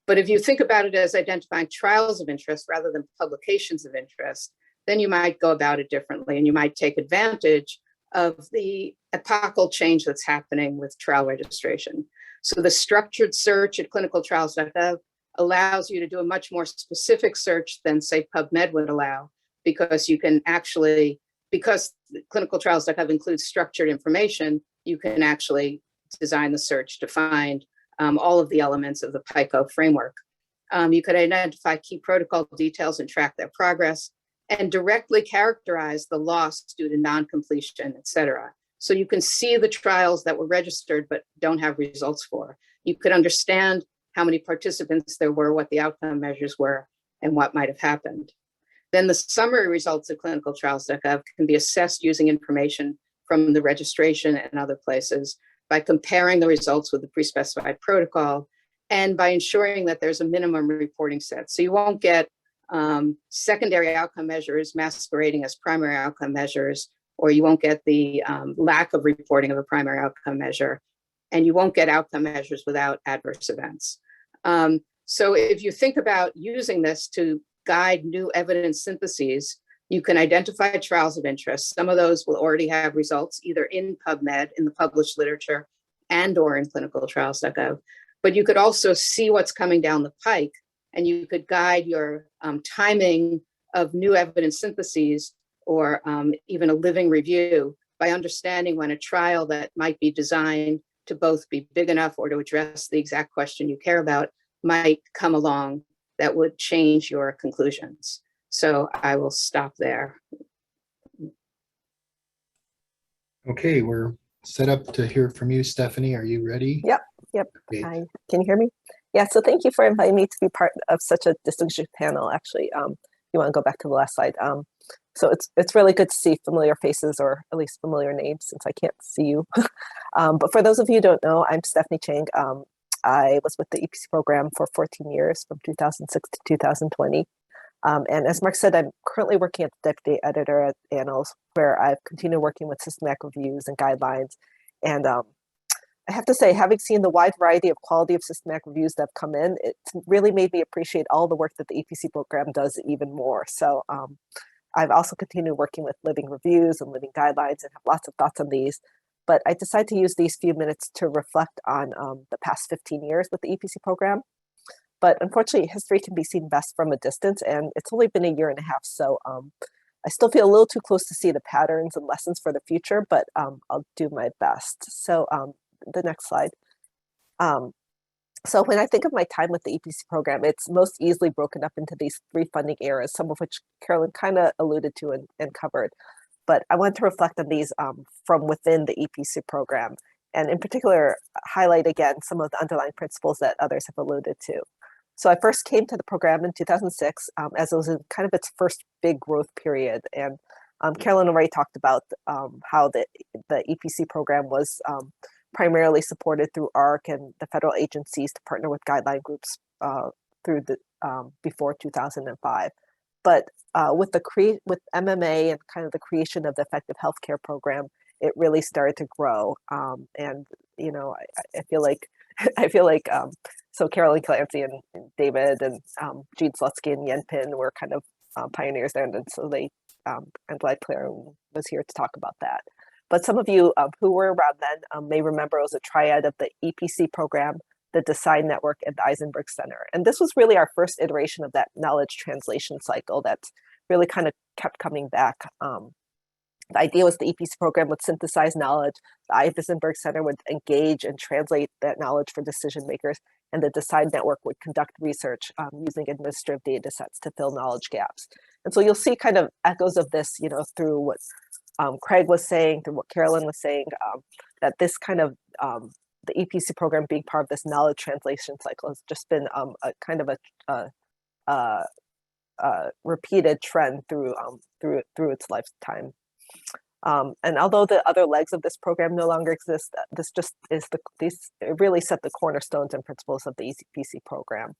But if you think about it as identifying trials of interest rather than publications of interest, then you might go about it differently, and you might take advantage of the epochal change that's happening with trial registration. So the structured search at clinicaltrials.gov allows you to do a much more specific search than, say, PubMed would allow, because you can actually, because clinicaltrials.gov includes structured information, you can actually design the search to find all of the elements of the PICO framework. You could identify key protocol details and track their progress, and directly characterize the loss due to non-completion, et cetera. So you can see the trials that were registered but don't have results for. You could understand how many participants there were, what the outcome measures were, and what might have happened. Then the summary results of clinicaltrials.gov can be assessed using information from the registration and other places by comparing the results with the pre-specified protocol and by ensuring that there's a minimum reporting set. So you won't get secondary outcome measures masquerading as primary outcome measures, or you won't get the lack of reporting of a primary outcome measure, and you won't get outcome measures without adverse events. So if you think about using this to guide new evidence syntheses, you can identify trials of interest. Some of those will already have results either in PubMed, in the published literature, and or in clinicaltrials.gov. But you could also see what's coming down the pike, and you could guide your timing of new evidence syntheses or even a living review by understanding when a trial that might be designed to both be big enough or to address the exact question you care about might come along that would change your conclusions. So I will stop there. Okay, we're set up to hear from you, Stephanie. Are you ready? Yep. Okay. Hi, can you hear me? Yeah, so thank you for inviting me to be part of such a distinguished panel. Actually, you want to go back to the last slide. So it's really good to see familiar faces, or at least familiar names, since I can't see you. But for those of you who don't know, I'm Stephanie Chang. I was with the EPC program for 14 years, from 2006 to 2020. And as Mark said, I'm currently working as deputy editor at Annals, where I've continued working with systematic reviews and guidelines. And I have to say, having seen the wide variety of quality of systematic reviews that have come in, it's really made me appreciate all the work that the EPC program does even more. So I've also continued working with living reviews and living guidelines and have lots of thoughts on these. But I decided to use these few minutes to reflect on the past 15 years with the EPC program. But unfortunately, history can be seen best from a distance, and it's only been a year and a half. So I still feel a little too close to see the patterns and lessons for the future, but I'll do my best. So the next slide. So when I think of my time with the EPC program, it's most easily broken up into these 3 funding eras, some of which Carolyn kind of alluded to and covered. But I want to reflect on these from within the EPC program, and in particular, highlight again some of the underlying principles that others have alluded to. So I first came to the program in 2006 as it was in kind of its first big growth period. And Carolyn already talked about how the EPC program was primarily supported through AHRQ and the federal agencies to partner with guideline groups through the before 2005. But with MMA and kind of the creation of the effective healthcare program, it really started to grow. And you know, I feel like so Carolyn Clancy and David and Gene Slutsky and Yen Pin were kind of pioneers there, and so they I'm glad Claire was here to talk about that. But some of you who were around then may remember it was a triad of the EPC program, the Design Network, and the Eisenberg Center. And this was really our first iteration of that knowledge translation cycle that's really kind of kept coming back. The idea was the EPC program would synthesize knowledge, the Eisenberg Center would engage and translate that knowledge for decision makers, and the Design Network would conduct research using administrative data sets to fill knowledge gaps. And so you'll see kind of echoes of this, you know, through what Craig was saying, through what Carolyn was saying, that this kind of the EPC program being part of this knowledge translation cycle has just been a kind of a repeated trend through its lifetime. And although the other legs of this program no longer exist, this just is it really set the cornerstones and principles of the EPC program.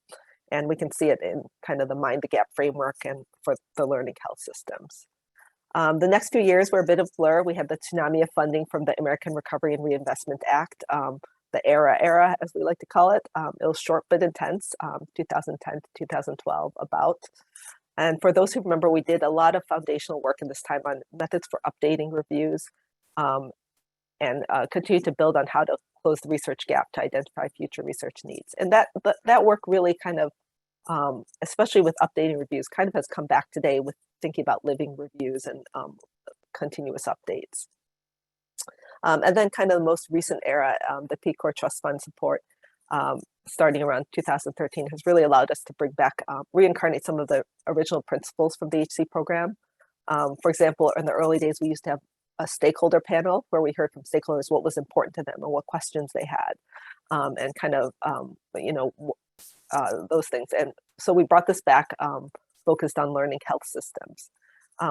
And we can see it in kind of the Mind the Gap framework and for the learning health systems. The next few years were a bit of blur. We had the tsunami of funding from the American Recovery and Reinvestment Act, the era, as we like to call it. It was short but intense, 2010 to 2012 about. And for those who remember, we did a lot of foundational work in this time on methods for updating reviews and continue to build on how to close the research gap to identify future research needs. And that work really kind of, especially with updating reviews, kind of has come back today with thinking about living reviews and continuous updates. And then kind of the most recent era, the Peace Corps Trust Fund support, starting around 2013, has really allowed us to bring back, reincarnate some of the original principles from the HC program. For example, in the early days, we used to have a stakeholder panel where we heard from stakeholders what was important to them and what questions they had, and kind of, you know, those things. And so we brought this back, focused on learning health systems.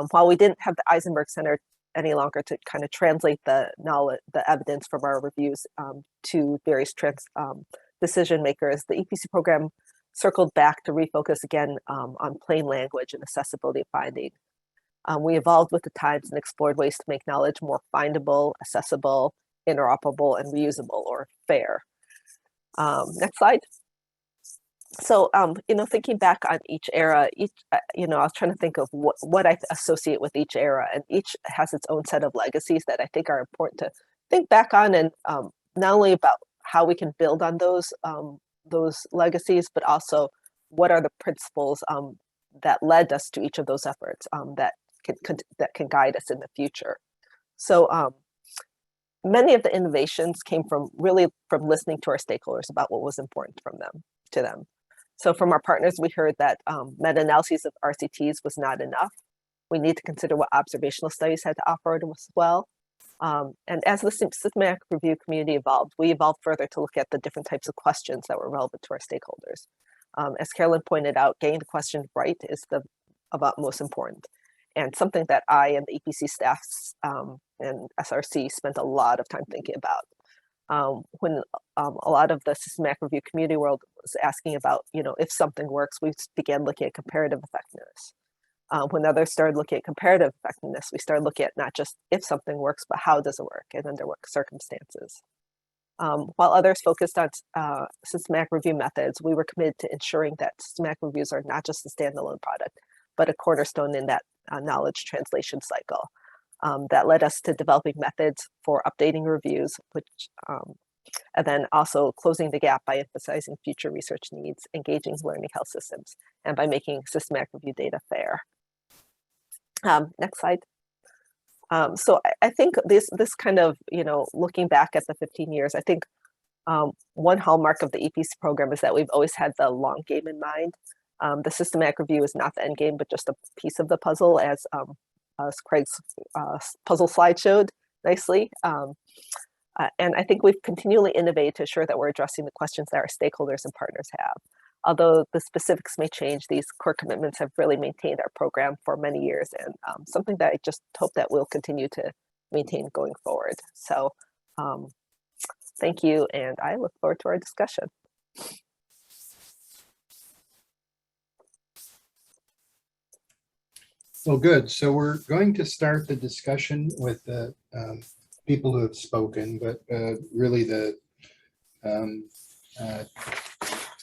While we didn't have the Eisenberg Center any longer to kind of translate the knowledge, the evidence from our reviews to various decision makers, the EPC program circled back to refocus again on plain language and accessibility finding. We evolved with the times and explored ways to make knowledge more findable, accessible, interoperable, and reusable, or FAIR. Next slide. So, you know, thinking back on each era, you know, I was trying to think of what I associate with each era, and each has its own set of legacies that I think are important to think back on, and not only about how we can build on those legacies, but also what are the principles that led us to each of those efforts that can guide us in the future. So many of the innovations came from listening to our stakeholders about what was important to them. So from our partners, we heard that meta-analyses of RCTs was not enough. We need to consider what observational studies had to offer as well. And as the systematic review community evolved, we evolved further to look at the different types of questions that were relevant to our stakeholders. As Carolyn pointed out, getting the question right is about most important, and something that I and the EPC staffs and SRC spent a lot of time thinking about. When a lot of the systematic review community world was asking about, you know, if something works, we began looking at comparative effectiveness. When others started looking at comparative effectiveness, we started looking at not just if something works, but how does it work and under what circumstances. While others focused on systematic review methods, we were committed to ensuring that systematic reviews are not just a standalone product, but a cornerstone in that knowledge translation cycle. That led us to developing methods for updating reviews, and then also closing the gap by emphasizing future research needs, engaging learning health systems, and by making systematic review data fair. Next slide. So I think this kind of, looking back at the 15 years, I think one hallmark of the EPC program is that we've always had the long game in mind. The systematic review is not the end game, but just a piece of the puzzle, as Craig's puzzle slide showed nicely. And I think we've continually innovated to ensure that we're addressing the questions that our stakeholders and partners have. Although the specifics may change, these core commitments have really maintained our program for many years, and something that I just hope that we'll continue to maintain going forward. So thank you, and I look forward to our discussion. Well, good. So we're going to start the discussion with the people who have spoken, but really the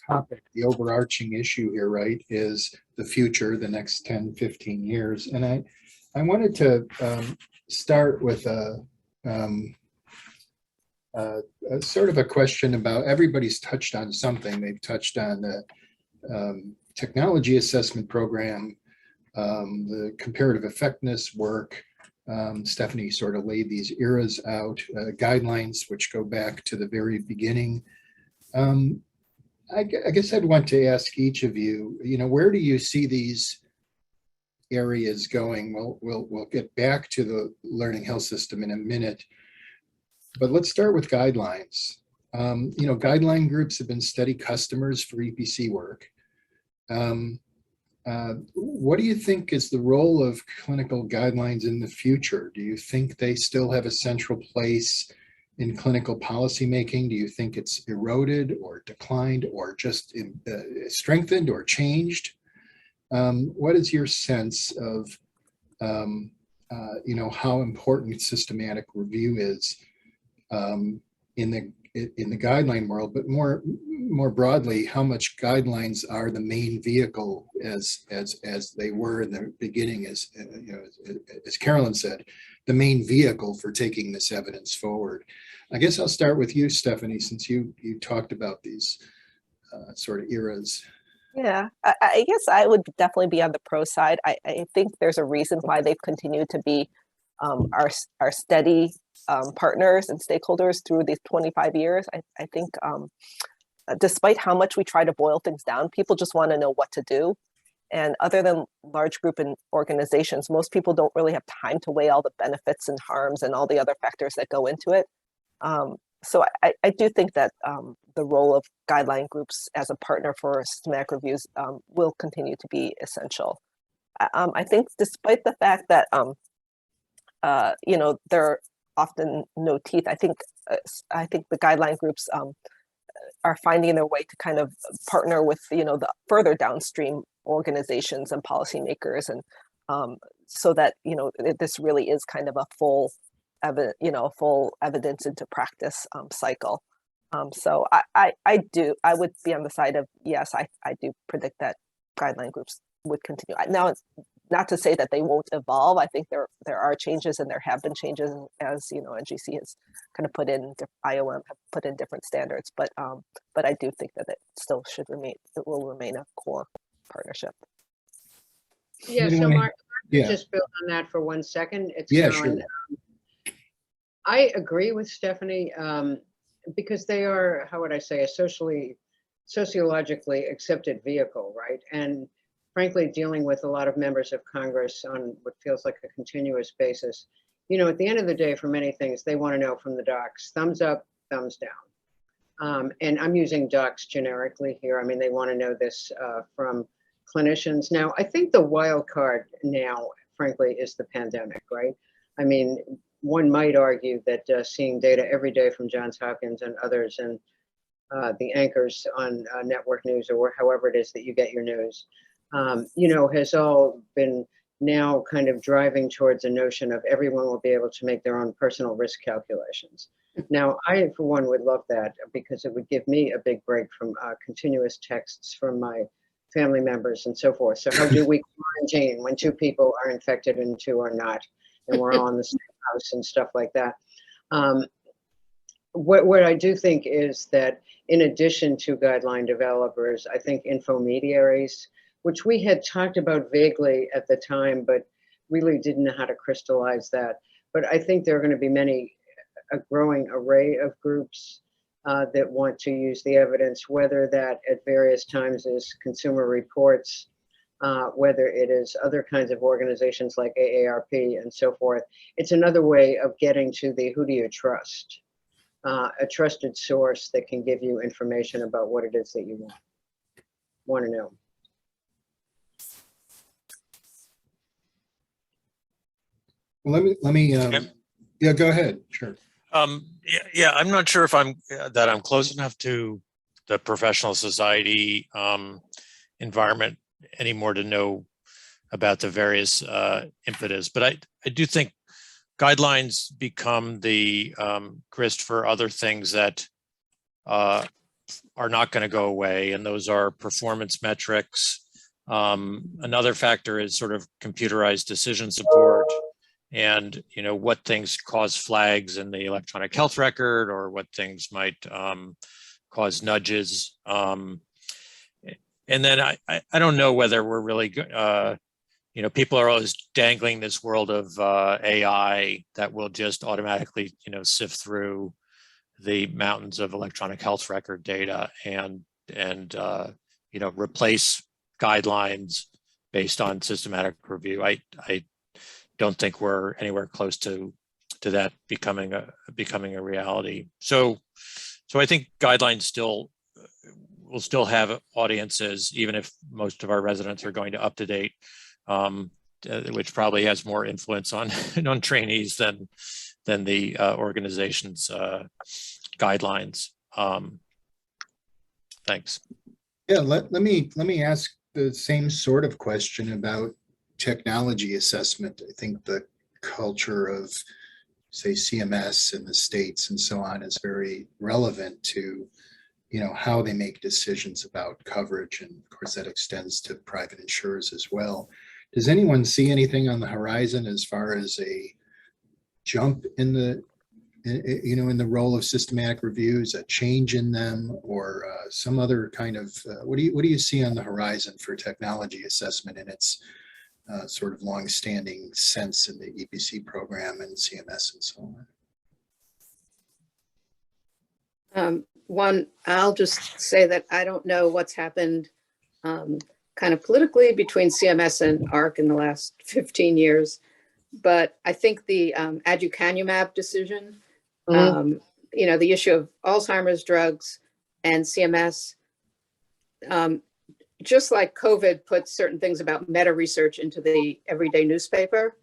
topic, the overarching issue here, right, is the future, the next 10, 15 years. And I wanted to start with a sort of a question about, everybody's touched on something. They've touched on the technology assessment program, the comparative effectiveness work. Stephanie sort of laid these eras out, guidelines, which go back to the very beginning. I guess I'd want to ask each of you, where do you see these areas going? We'll get back to the learning health system in a minute, but let's start with guidelines. Guideline groups have been steady customers for EPC work. What do you think is the role of clinical guidelines in the future? Do you think they still have a central place in clinical policymaking? Do you think it's eroded or declined or just strengthened or changed? What is your sense of, how important systematic review is in the guideline world, but more broadly, how much guidelines are the main vehicle as they were in the beginning, as Carolyn said, the main vehicle for taking this evidence forward? I guess I'll start with you, Stephanie, since you talked about these sort of eras. Yeah, I guess I would definitely be on the pro side. I think there's a reason why they've continued to be our steady partners and stakeholders through these 25 years. I think despite how much we try to boil things down, people just want to know what to do. And other than large group and organizations, most people don't really have time to weigh all the benefits and harms and all the other factors that go into it. So I do think that the role of guideline groups as a partner for systematic reviews will continue to be essential. I think despite the fact that, there are often no teeth, I think the guideline groups are finding their way to kind of partner with, the further downstream organizations and policymakers, and so that, this really is kind of a full evidence into practice cycle. So I would be on the side of, yes, I do predict that guideline groups would continue. Now, not to say that they won't evolve. I think there are changes, and there have been changes, as NGC has kind of put in, IOM have put in different standards, but I do think that it still will remain a core partnership. Yeah, so Mark, just build on that for 1 second. It's Carolyn. Sure. I agree with Stephanie because they are, how would I say, a sociologically accepted vehicle, right? And frankly, dealing with a lot of members of Congress on what feels like a continuous basis. At the end of the day, for many things, they want to know from the docs, thumbs up, thumbs down. And I'm using docs generically here. I mean, they want to know this from clinicians. Now, I think the wild card now, frankly, is the pandemic, right? I mean, one might argue that seeing data every day from Johns Hopkins and others, and the anchors on network news or however it is that you get your news, has all been now kind of driving towards a notion of everyone will be able to make their own personal risk calculations. Now, I, for one, would love that because it would give me a big break from continuous texts from my family members and so forth. So how do we quarantine when 2 people are infected and 2 are not, and we're all in the same house and stuff like that? What I do think is that in addition to guideline developers, I think infomediaries, which we had talked about vaguely at the time, but really didn't know how to crystallize that. But I think there are going to be a growing array of groups that want to use the evidence, whether that at various times is Consumer Reports, whether it is other kinds of organizations like AARP and so forth. It's another way of getting to the who do you trust, a trusted source that can give you information about what it is that you want to know. Let me yeah, go ahead. Sure. Yeah, I'm not sure if I'm close enough to the professional society environment anymore to know about the various impetus, but I do think guidelines become the grist for other things that are not going to go away, and those are performance metrics. Another factor is sort of computerized decision support, and what things cause flags in the electronic health record, or what things might cause nudges. And then I don't know whether we're really people are always dangling this world of AI that will just automatically sift through the mountains of electronic health record data and replace guidelines based on systematic review. I don't think we're anywhere close to that becoming a reality. So I think guidelines will still have audiences, even if most of our residents are going to up to date, which probably has more influence on trainees than the organization's guidelines. Thanks. Yeah, let me ask the same sort of question about technology assessment. I think the culture of, say, CMS in the States and so on is very relevant to how they make decisions about coverage, and of course that extends to private insurers as well. Does anyone see anything on the horizon as far as a jump in the in the role of systematic reviews, a change in them, or some other kind of what do you see on the horizon for technology assessment in its sort of long-standing sense in the EPC program and CMS and so on? One, I'll just say that I don't know what's happened kind of politically between CMS and AHRQ in the last 15 years, but I think the Ajikanumab decision, the issue of Alzheimer's drugs and CMS, just like COVID put certain things about meta research into the everyday newspaper,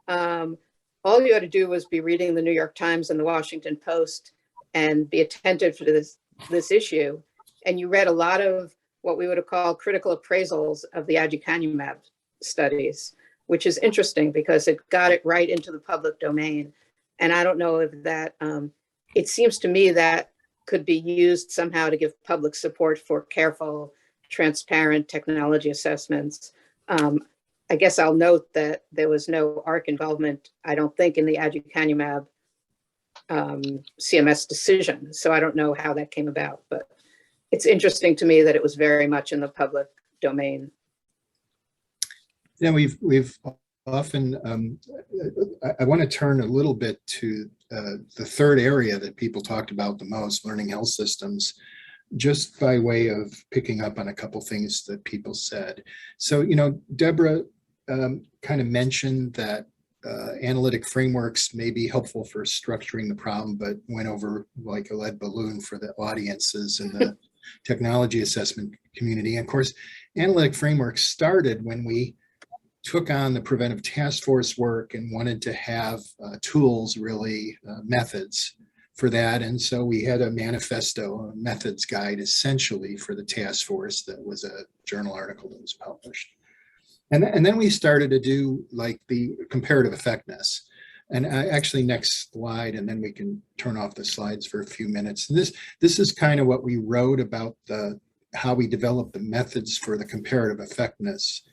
all you had to do was be reading the New York Times and the Washington Post and be attentive to this issue. And you read a lot of what we would have called critical appraisals of the Ajikanumab studies, which is interesting because it got it right into the public domain. And I don't know if that, it seems to me that could be used somehow to give public support for careful, transparent technology assessments. I guess I'll note that there was no AHRQ involvement, I don't think, in the Ajikanumab CMS decision. So I don't know how that came about, but it's interesting to me that it was very much in the public domain. Yeah, we've often, I want to turn a little bit to the third area that people talked about the most, learning health systems, just by way of picking up on a couple things that people said. So, Deborah kind of mentioned that analytic frameworks may be helpful for structuring the problem, but went over like a lead balloon for the audiences and the technology assessment community. And of course, analytic frameworks started when we took on the preventive task force work and wanted to have tools, really methods for that. And so we had a manifesto, a methods guide essentially for the task force that was a journal article that was published. And then we started to do like the comparative effectiveness. And actually next slide, and then we can turn off the slides for a few minutes. And this is kind of what we wrote about how we developed the methods for the comparative effectiveness,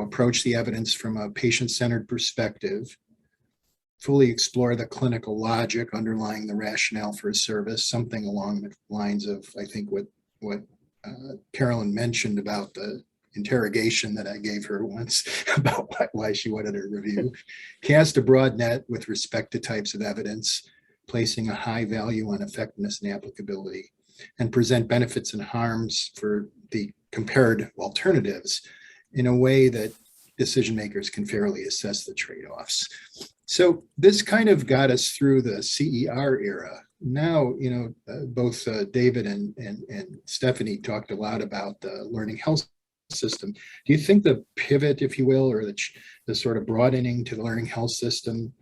approach the evidence from a patient-centered perspective, fully explore the clinical logic underlying the rationale for a service, something along the lines of, I think, what Carolyn mentioned about the interrogation that I gave her once about why she wanted a review. Cast a broad net with respect to types of evidence, placing a high value on effectiveness and applicability, and present benefits and harms for the compared alternatives in a way that decision makers can fairly assess the trade-offs. So this kind of got us through the CER era. Now, both David and Stephanie talked a lot about the learning health system. Do you think the pivot, if you will, or the sort of broadening to the learning health system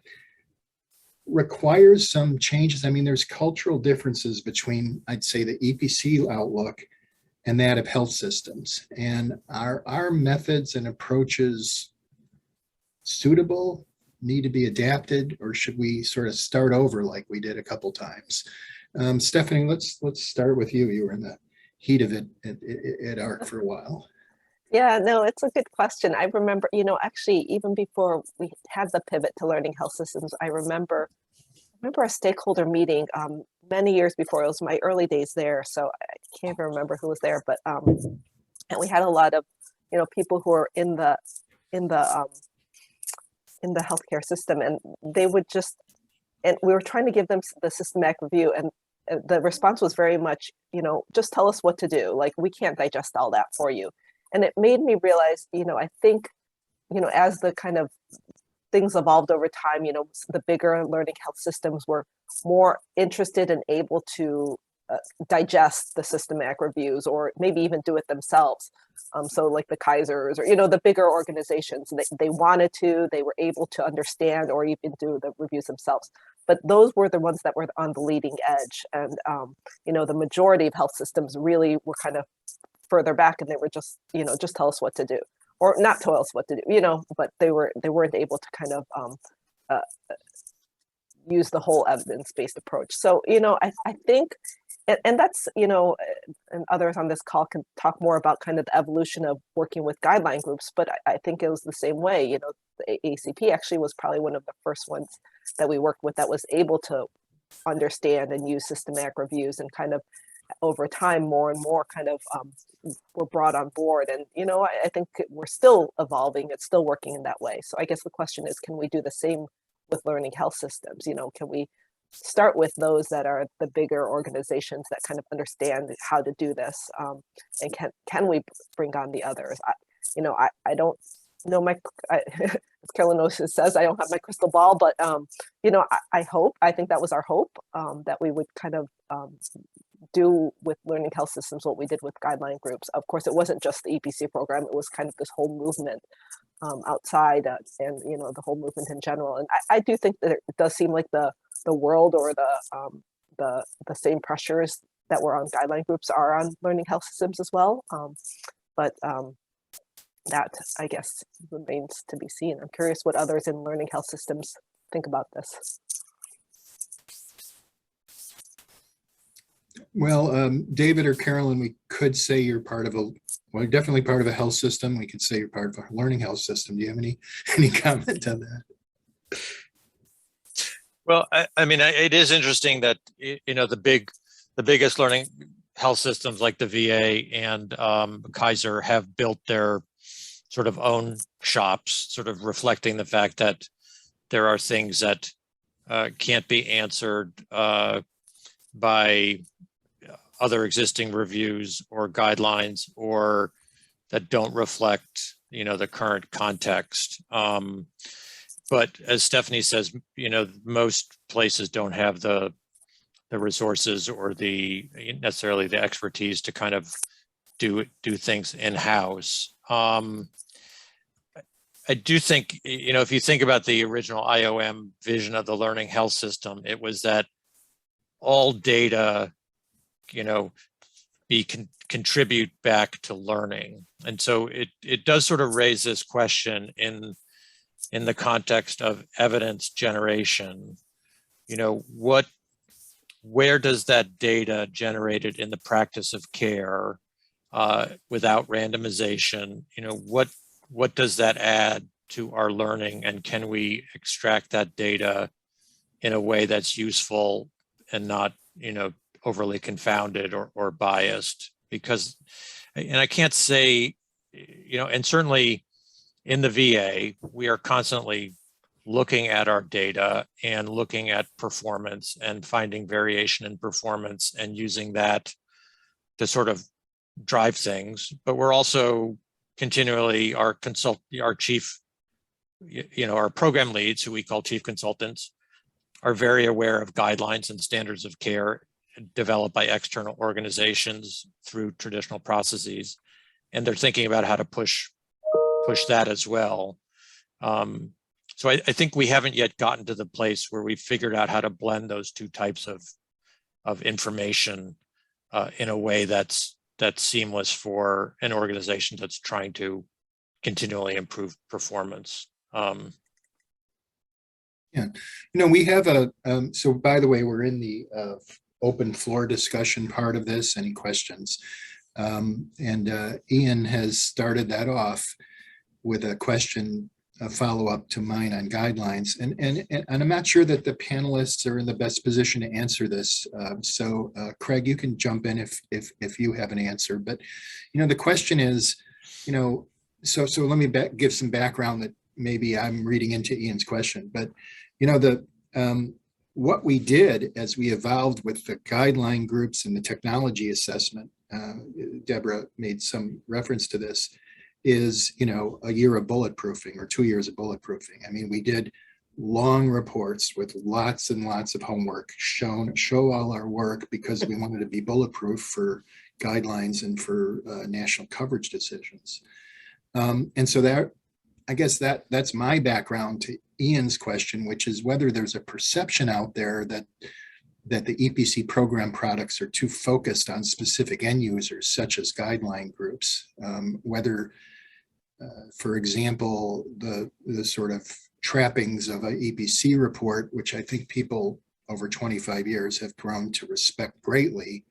requires some changes? I mean, there's cultural differences between, I'd say, the EPC outlook and that of health systems. And are our methods and approaches suitable, need to be adapted, or should we sort of start over like we did a couple times? Stephanie, let's start with you. You were in the heat of it at AHRQ for a while. Yeah, no, it's a good question. I remember, actually, even before we had the pivot to learning health systems, I remember a stakeholder meeting many years before. It was my early days there, so I can't even remember who was there, but and we had a lot of people who are in the healthcare system, and they would and we were trying to give them the systematic review, and the response was very much, just tell us what to do. Like, we can't digest all that for you. And it made me realize, I think, as the kind of things evolved over time, the bigger learning health systems were more interested and able to digest the systematic reviews, or maybe even do it themselves. So like the Kaisers, or, the bigger organizations, they wanted to, they were able to understand or even do the reviews themselves. But those were the ones that were on the leading edge. And, the majority of health systems really were kind of further back, and they were just, just tell us what to do, or not tell us what to do, but they weren't able to kind of use the whole evidence-based approach. So, I think, and that's, and others on this call can talk more about kind of the evolution of working with guideline groups, but I think it was the same way. The ACP actually was probably one of the first ones that we worked with that was able to understand and use systematic reviews, and kind of over time, more and more kind of were brought on board. And, I think we're still evolving. It's still working in that way. So I guess the question is, can we do the same with learning health systems? Can we start with those that are the bigger organizations that kind of understand how to do this? And can we bring on the others? I don't know as Carolyn says, I don't have my crystal ball, but, I think that was our hope, that we would kind of do with learning health systems what we did with guideline groups. Of course, it wasn't just the EPC program, it was kind of this whole movement outside, and the whole movement in general. And I do think that it does seem like the world, or the same pressures that were on guideline groups are on learning health systems as well. But that, I guess, remains to be seen. I'm curious what others in learning health systems think about this. Well, David or Carolyn, we could say you're part of well, definitely part of a health system. We could say you're part of a learning health system. Do you have any comment on that? Well, I mean, it is interesting that, the biggest learning health systems like the VA and Kaiser have built their sort of own shops, sort of reflecting the fact that there are things that can't be answered by other existing reviews or guidelines, or that don't reflect, the current context. But as Stephanie says, most places don't have the resources or necessarily the expertise to kind of do things in-house. I do think, if you think about the original IOM vision of the learning health system, it was that all data, contribute back to learning. And so it does sort of raise this question in the context of evidence generation. Where does that data generated in the practice of care without randomization, what does that add to our learning, and can we extract that data in a way that's useful and not, overly confounded or biased? Because, and I can't say, and certainly in the VA, we are constantly looking at our data and looking at performance and finding variation in performance and using that to sort of drive things. But we're also continually, our chief, our program leads, who we call chief consultants, are very aware of guidelines and standards of care developed by external organizations through traditional processes. And they're thinking about how to push that as well. So I think we haven't yet gotten to the place where we've figured out how to blend those two types of information in a way that's seamless for an organization that's trying to continually improve performance. Yeah, we have so by the way, we're in the open floor discussion part of this. Any questions? And Ian has started that off with a question, a follow-up to mine on guidelines. And I'm not sure that the panelists are in the best position to answer this. So Craig, you can jump in if you have an answer. But, the question is, so let me give some background that maybe I'm reading into Ian's question. But, what we did as we evolved with the guideline groups and the technology assessment, Deborah made some reference to this, is, a year of bulletproofing or 2 years of bulletproofing. I mean, we did long reports with lots and lots of homework, show all our work because we wanted to be bulletproof for guidelines and for national coverage decisions. And so that, I guess that's my background to Ian's question, which is whether there's a perception out there that the EPC program products are too focused on specific end users, such as guideline groups, whether, for example, the sort of trappings of an EPC report, which I think people over 25 years have grown to respect greatly,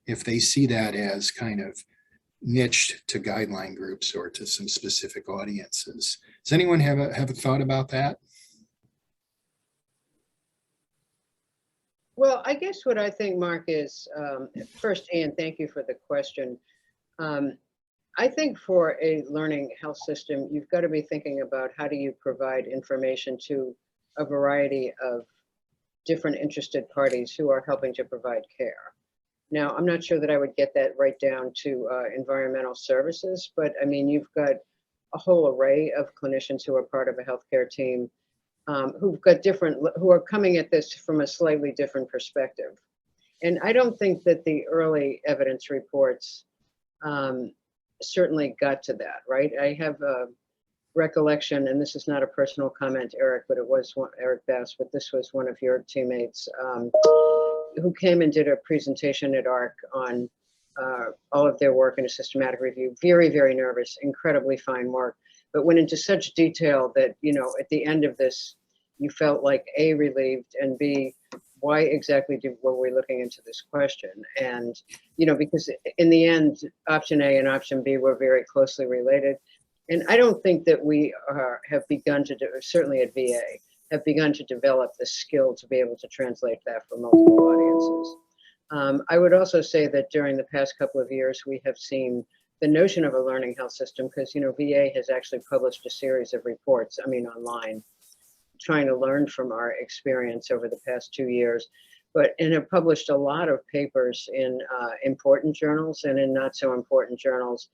if they see that as kind of niched to guideline groups or to some specific audiences. Does anyone have a thought about that? Well, I guess what I think, Mark, is first, Ian, thank you for the question. I think for a learning health system, you've got to be thinking about how do you provide information to a variety of different interested parties who are helping to provide care. Now, I'm not sure that I would get that right down to environmental services, but I mean, you've got a whole array of clinicians who are part of a healthcare team who are coming at this from a slightly different perspective. And I don't think that the early evidence reports certainly got to that, right? I have a recollection, and this is not a personal comment, Eric, but it was Eric Bass, but this was one of your teammates who came and did a presentation at AHRQ on all of their work in a systematic review. Very, very nervous, incredibly fine work, but went into such detail that, at the end of this, you felt like A, relieved, and B, why exactly were we looking into this question? And, because in the end, option A and option B were very closely related. And I don't think that we have begun to do, certainly at VA, have begun to develop the skill to be able to translate that for multiple audiences. I would also say that during the past couple of years, we have seen the notion of a learning health system, because VA has actually published a series of reports, online, trying to learn from our experience over the past 2 years, and have published a lot of papers in important journals and in not so important journals.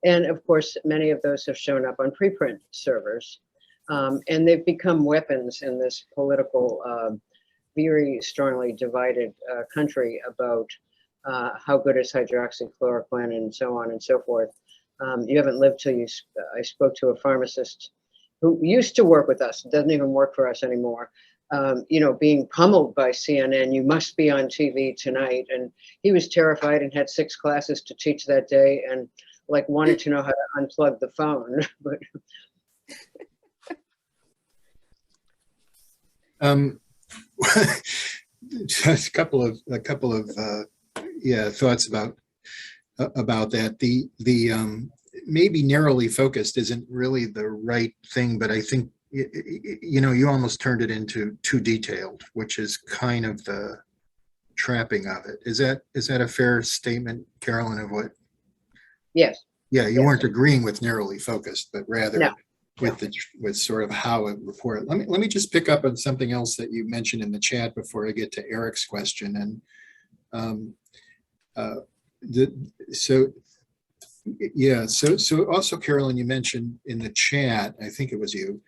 And of course, many of those have shown up on preprint servers. And they've become weapons in this political, very strongly divided country about how good is hydroxychloroquine and so on and so forth. You haven't lived till I spoke to a pharmacist who used to work with us, doesn't even work for us anymore, being pummeled by CNN, you must be on TV tonight. And he was terrified and had 6 classes to teach that day and wanted to know how to unplug the phone. But just a couple of thoughts about that. The maybe narrowly focused isn't really the right thing, but I think you almost turned it into too detailed, which is kind of the trapping of it. Is that a fair statement, Carolyn, of what? Yes. Yeah, you weren't agreeing with narrowly focused, but rather No. with sort of how it reported. Let me just pick up on something else that you mentioned in the chat before I get to Eric's question. And so also, Carolyn, you mentioned in the chat, I think it was you,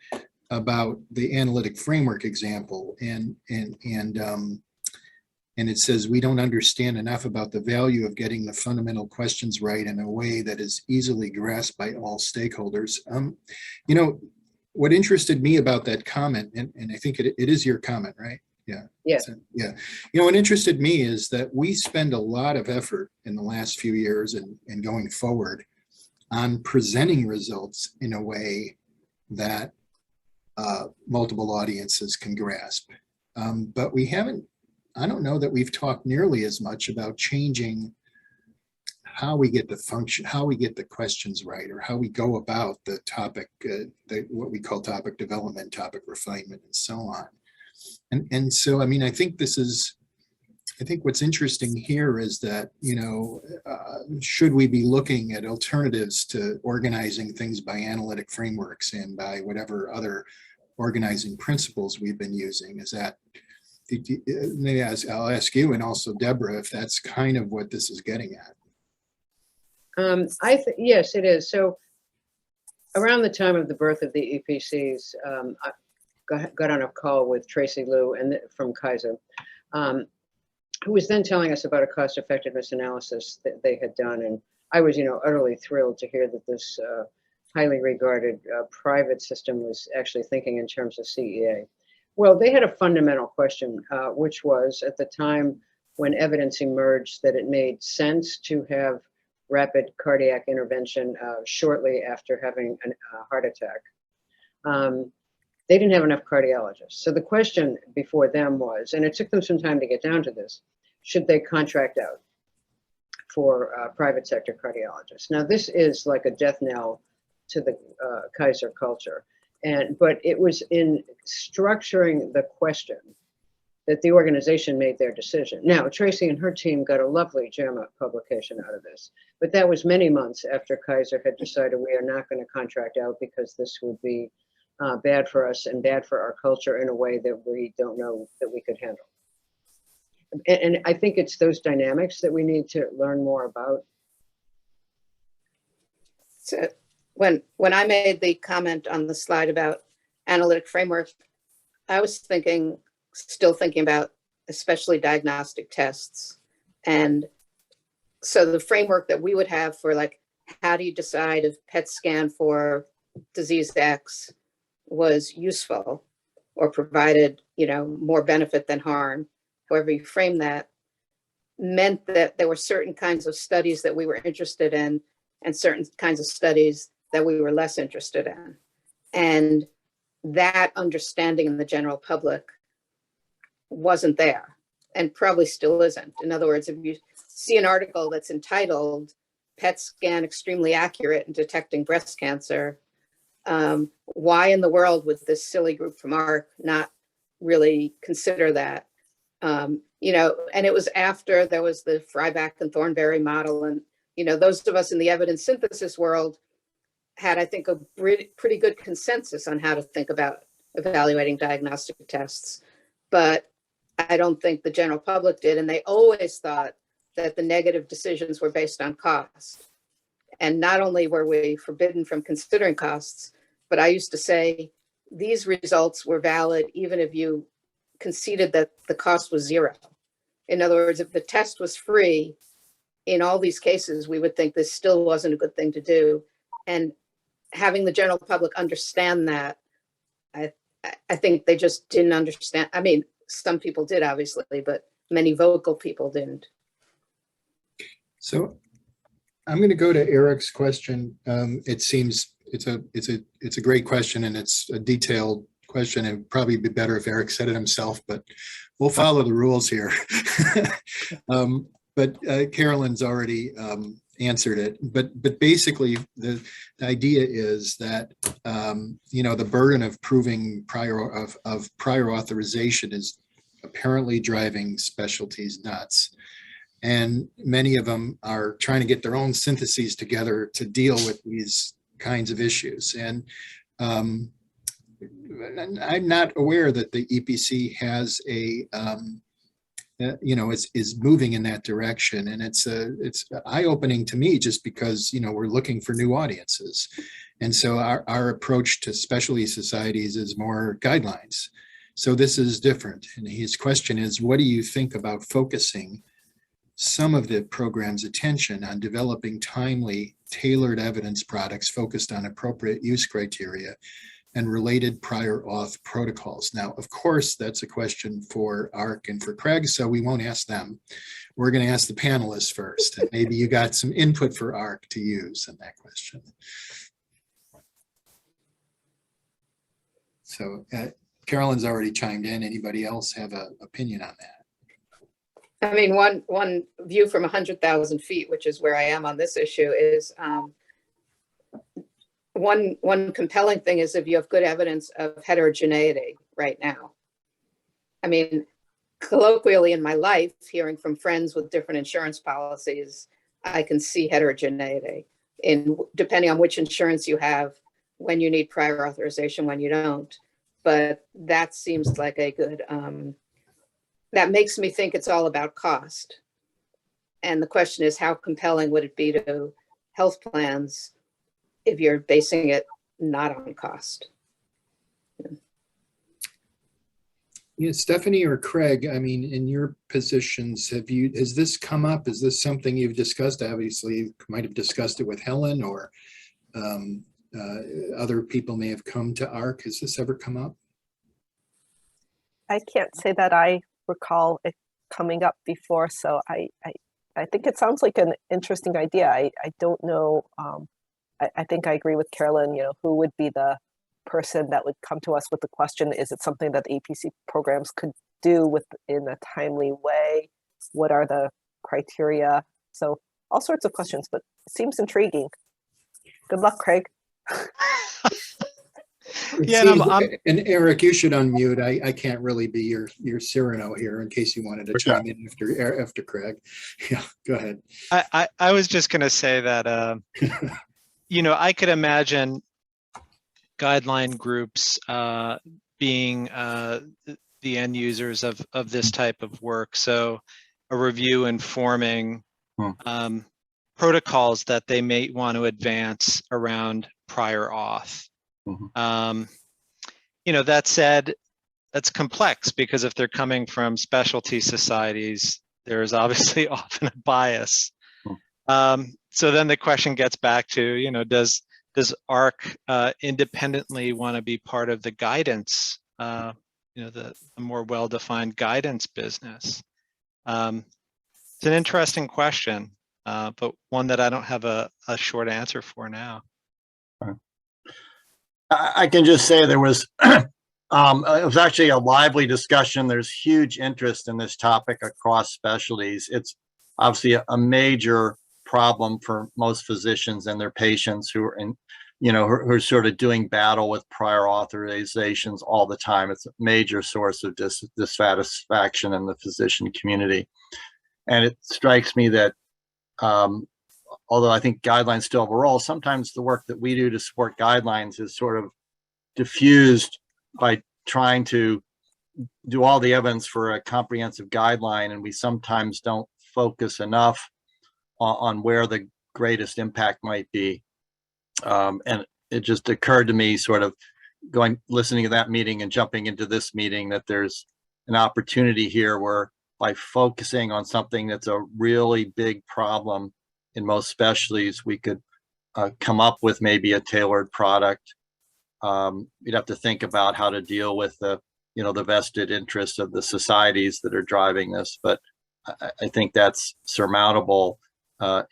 about the analytic framework example, and it says we don't understand enough about the value of getting the fundamental questions right in a way that is easily grasped by all stakeholders. You know, what interested me about that comment, and I think it is your comment, right? Yeah. Yes. Yeah. You know, what interested me is that we spend a lot of effort in the last few years and going forward on presenting results in a way that multiple audiences can grasp. But we haven't, I don't know that we've talked nearly as much about changing how we get the function, how we get the questions right, or how we go about the topic, what we call topic development, topic refinement, and so on. And so, I mean, I think what's interesting here is that, you know, should we be looking at alternatives to organizing things by analytic frameworks and by whatever other organizing principles we've been using? Is that, maybe I'll ask you and also Deborah, if that's kind of what this is getting at. Yes, it is. So around the time of the birth of the EPCs, I got on a call with Tracy Liu from Kaiser, who was then telling us about a cost effectiveness analysis that they had done. And I was, you know, utterly thrilled to hear that this highly regarded private system was actually thinking in terms of CEA. Well, they had a fundamental question, which was at the time when evidence emerged that it made sense to have rapid cardiac intervention shortly after having a heart attack. They didn't have enough cardiologists. So the question before them was, and it took them some time to get down to this, should they contract out for private sector cardiologists? Now, this is like a death knell to the Kaiser culture. But it was in structuring the question that the organization made their decision. Now, Tracy and her team got a lovely JAMA publication out of this, but that was many months after Kaiser had decided we are not going to contract out because this would be bad for us and bad for our culture in a way that we don't know that we could handle. And I think it's those dynamics that we need to learn more about. So when I made the comment on the slide about analytic framework, I was still thinking about especially diagnostic tests. And so the framework that we would have for, like, how do you decide if PET scan for disease X was useful or provided, you know, more benefit than harm, however you frame that, meant that there were certain kinds of studies that we were interested in and certain kinds of studies that we were less interested in. And that understanding in the general public wasn't there and probably still isn't. In other words, if you see an article that's entitled PET scan extremely accurate in detecting breast cancer, why in the world would this silly group from AHRQ not really consider that? You know, and it was after there was the Fryback and Thornberry model. And, you know, those of us in the evidence synthesis world had, I think, a pretty good consensus on how to think about evaluating diagnostic tests. But I don't think the general public did. And they always thought that the negative decisions were based on cost. And not only were we forbidden from considering costs, but I used to say these results were valid even if you conceded that the cost was zero. In other words, if the test was free, in all these cases, we would think this still wasn't a good thing to do. And having the general public understand that, I think they just didn't understand. I mean, some people did, obviously, but many vocal people didn't. So I'm going to go to Eric's question. It seems it's a great question, and it's a detailed question. It'd probably be better if Eric said it himself, but we'll follow the rules here. But Carolyn's already answered it. But basically, the idea is that you know, the burden of proving prior authorization is apparently driving specialties nuts. And many of them are trying to get their own syntheses together to deal with these kinds of issues. And I'm not aware that the EPC has a, is moving in that direction. And it's eye-opening to me just because, we're looking for new audiences. And so our approach to specialty societies is more guidelines. So this is different. And his question is, what do you think about focusing some of the program's attention on developing timely, tailored evidence products focused on appropriate use criteria and related prior auth protocols? Now, of course, that's a question for AHRQ and for Craig, so we won't ask them. We're going to ask the panelists first, and maybe you got some input for AHRQ to use in that question. So Carolyn's already chimed in. Anybody else have an opinion on that? I mean, one view from 100,000 feet, which is where I am on this issue, is one compelling thing is if you have good evidence of heterogeneity right now. I mean, colloquially in my life, hearing from friends with different insurance policies, I can see heterogeneity in depending on which insurance you have, when you need prior authorization, when you don't. But that seems like a good, that makes me think it's all about cost. And the question is, how compelling would it be to health plans if you're basing it not on cost? Yeah, Stephanie or Craig, I mean, in your positions, has this come up? Is this something you've discussed? Obviously, you might have discussed it with Helen, or other people may have come to AHRQ. Has this ever come up? I can't say that I recall it coming up before, so I think it sounds like an interesting idea. I don't know. I think I agree with Carolyn. Who would be the person that would come to us with the question? Is it something that the EPC programs could do in a timely way? What are the criteria? So all sorts of questions, but it seems intriguing. Good luck, Craig. Yeah, and Eric, you should unmute. I can't really be your Cyrano here in case you wanted to chime in after Craig. Yeah, go ahead. I was just going to say that, I could imagine guideline groups being the end users of this type of work. So a review informing protocols that they may want to advance around prior auth. That said, that's complex because if they're coming from specialty societies, there is obviously often a bias. So then the question gets back to, does AHRQ independently want to be part of the guidance, the more well-defined guidance business? It's an interesting question, but one that I don't have a short answer for now. I can just say there was, it was actually a lively discussion. There's huge interest in this topic across specialties. It's obviously a major problem for most physicians and their patients who are who are sort of doing battle with prior authorizations all the time. It's a major source of dissatisfaction in the physician community. And it strikes me that although I think guidelines still have a role, sometimes the work that we do to support guidelines is sort of diffused by trying to do all the evidence for a comprehensive guideline, and we sometimes don't focus enough on where the greatest impact might be. And it just occurred to me, sort of listening to that meeting and jumping into this meeting, that there's an opportunity here where by focusing on something that's a really big problem in most specialties, we could come up with maybe a tailored product. We'd have to think about how to deal with the vested interests of the societies that are driving this, but I think that's surmountable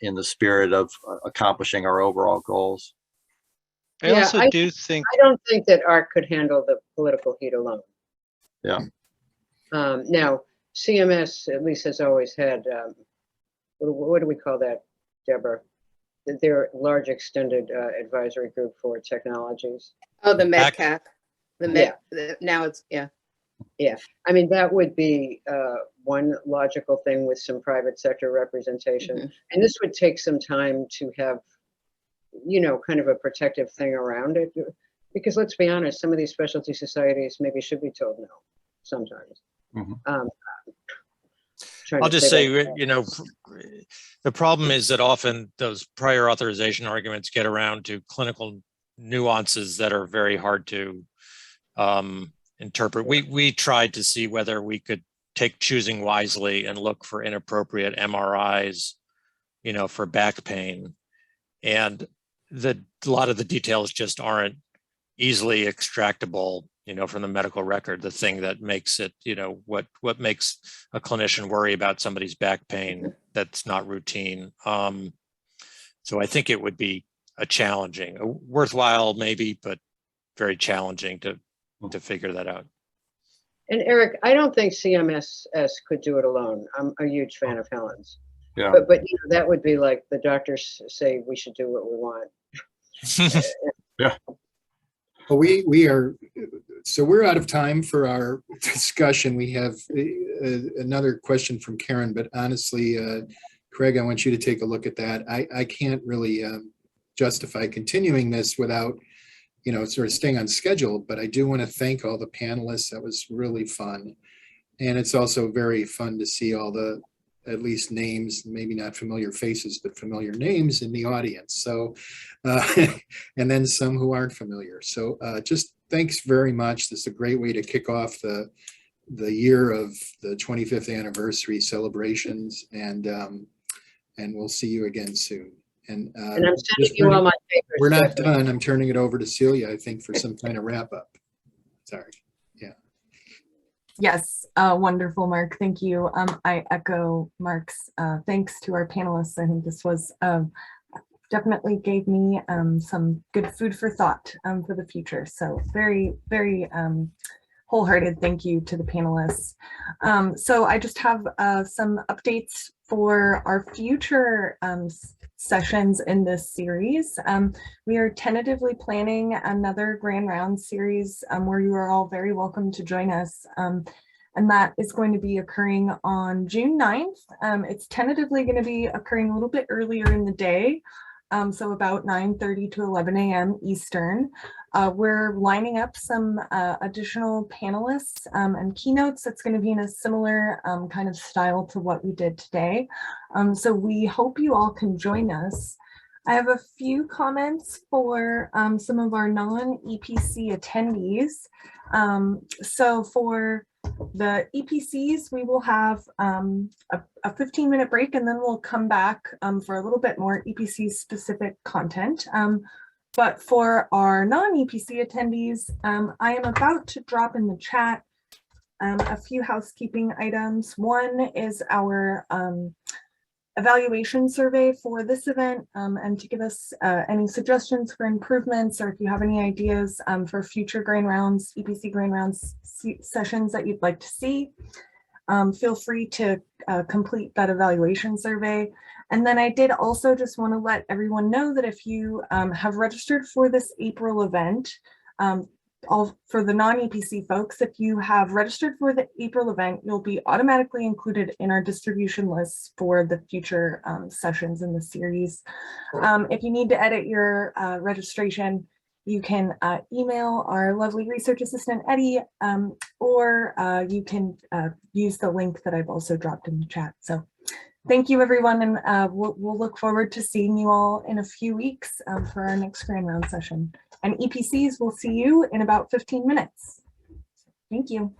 in the spirit of accomplishing our overall goals. I also do think I don't think that AHRQ could handle the political heat alone. Yeah. Now, CMS at least has always had what do we call that, Deborah? Their large extended advisory group for technologies. Oh, the MACP. Now it's, yeah. Yeah, I mean, that would be one logical thing with some private sector representation. And this would take some time to have, you know, kind of a protective thing around it. Because let's be honest, some of these specialty societies maybe should be told no sometimes. I'll just say, you know, the problem is that often those prior authorization arguments get around to clinical nuances that are very hard to interpret. We tried to see whether we could take choosing wisely and look for inappropriate MRIs, you know, for back pain. And a lot of the details just aren't easily extractable, you know, from the medical record. The thing that makes it, you know, what makes a clinician worry about somebody's back pain that's not routine. So I think it would be worthwhile maybe, but very challenging to figure that out. And Eric, I don't think CMS could do it alone. I'm a huge fan of Helen's. Yeah. But you know, that would be like the doctors say we should do what we want. Yeah. Well, we are, so we're out of time for our discussion. We have another question from Karen, but honestly, Craig, I want you to take a look at that. I can't really justify continuing this without, you know, sort of staying on schedule, but I do want to thank all the panelists. That was really fun. And it's also very fun to see all the, at least names, maybe not familiar faces, but familiar names in the audience. So, and then some who aren't familiar. So just thanks very much. This is a great way to kick off the year of the 25th anniversary celebrations, and we'll see you again soon. And I'm sending you all my papers. We're not done. I'm turning it over to Celia, I think, for some kind of wrap up. Sorry. Yeah. Yes, wonderful, Mark. Thank you. I echo Mark's thanks to our panelists. I think this was definitely gave me some good food for thought for the future. So very, very wholehearted thank you to the panelists. So I just have some updates for our future sessions in this series. We are tentatively planning another Grand Round series where you are all very welcome to join us. And that is going to be occurring on June 9th. It's tentatively going to be occurring a little bit earlier in the day. So about 9:30 to 11 a.m. Eastern. We're lining up some additional panelists and keynotes that's going to be in a similar kind of style to what we did today. So we hope you all can join us. I have a few comments for some of our non-EPC attendees. So for the EPCs, we will have a 15-minute break, and then we'll come back for a little bit more EPC specific content. But for our non-EPC attendees, I am about to drop in the chat a few housekeeping items. One is our evaluation survey for this event, and to give us any suggestions for improvements, or if you have any ideas for future Grand Rounds, EPC Grand Rounds sessions that you'd like to see, feel free to complete that evaluation survey. And then I did also just want to let everyone know that if you have registered for this April event, for the non-EPC folks, if you have registered for the April event, you'll be automatically included in our distribution lists for the future sessions in the series. If you need to edit your registration, you can email our lovely research assistant, Eddie, or you can use the link that I've also dropped in the chat. So thank you, everyone, and we'll look forward to seeing you all in a few weeks for our next Grand Round session. And EPCs, we'll see you in about 15 minutes. Thank you.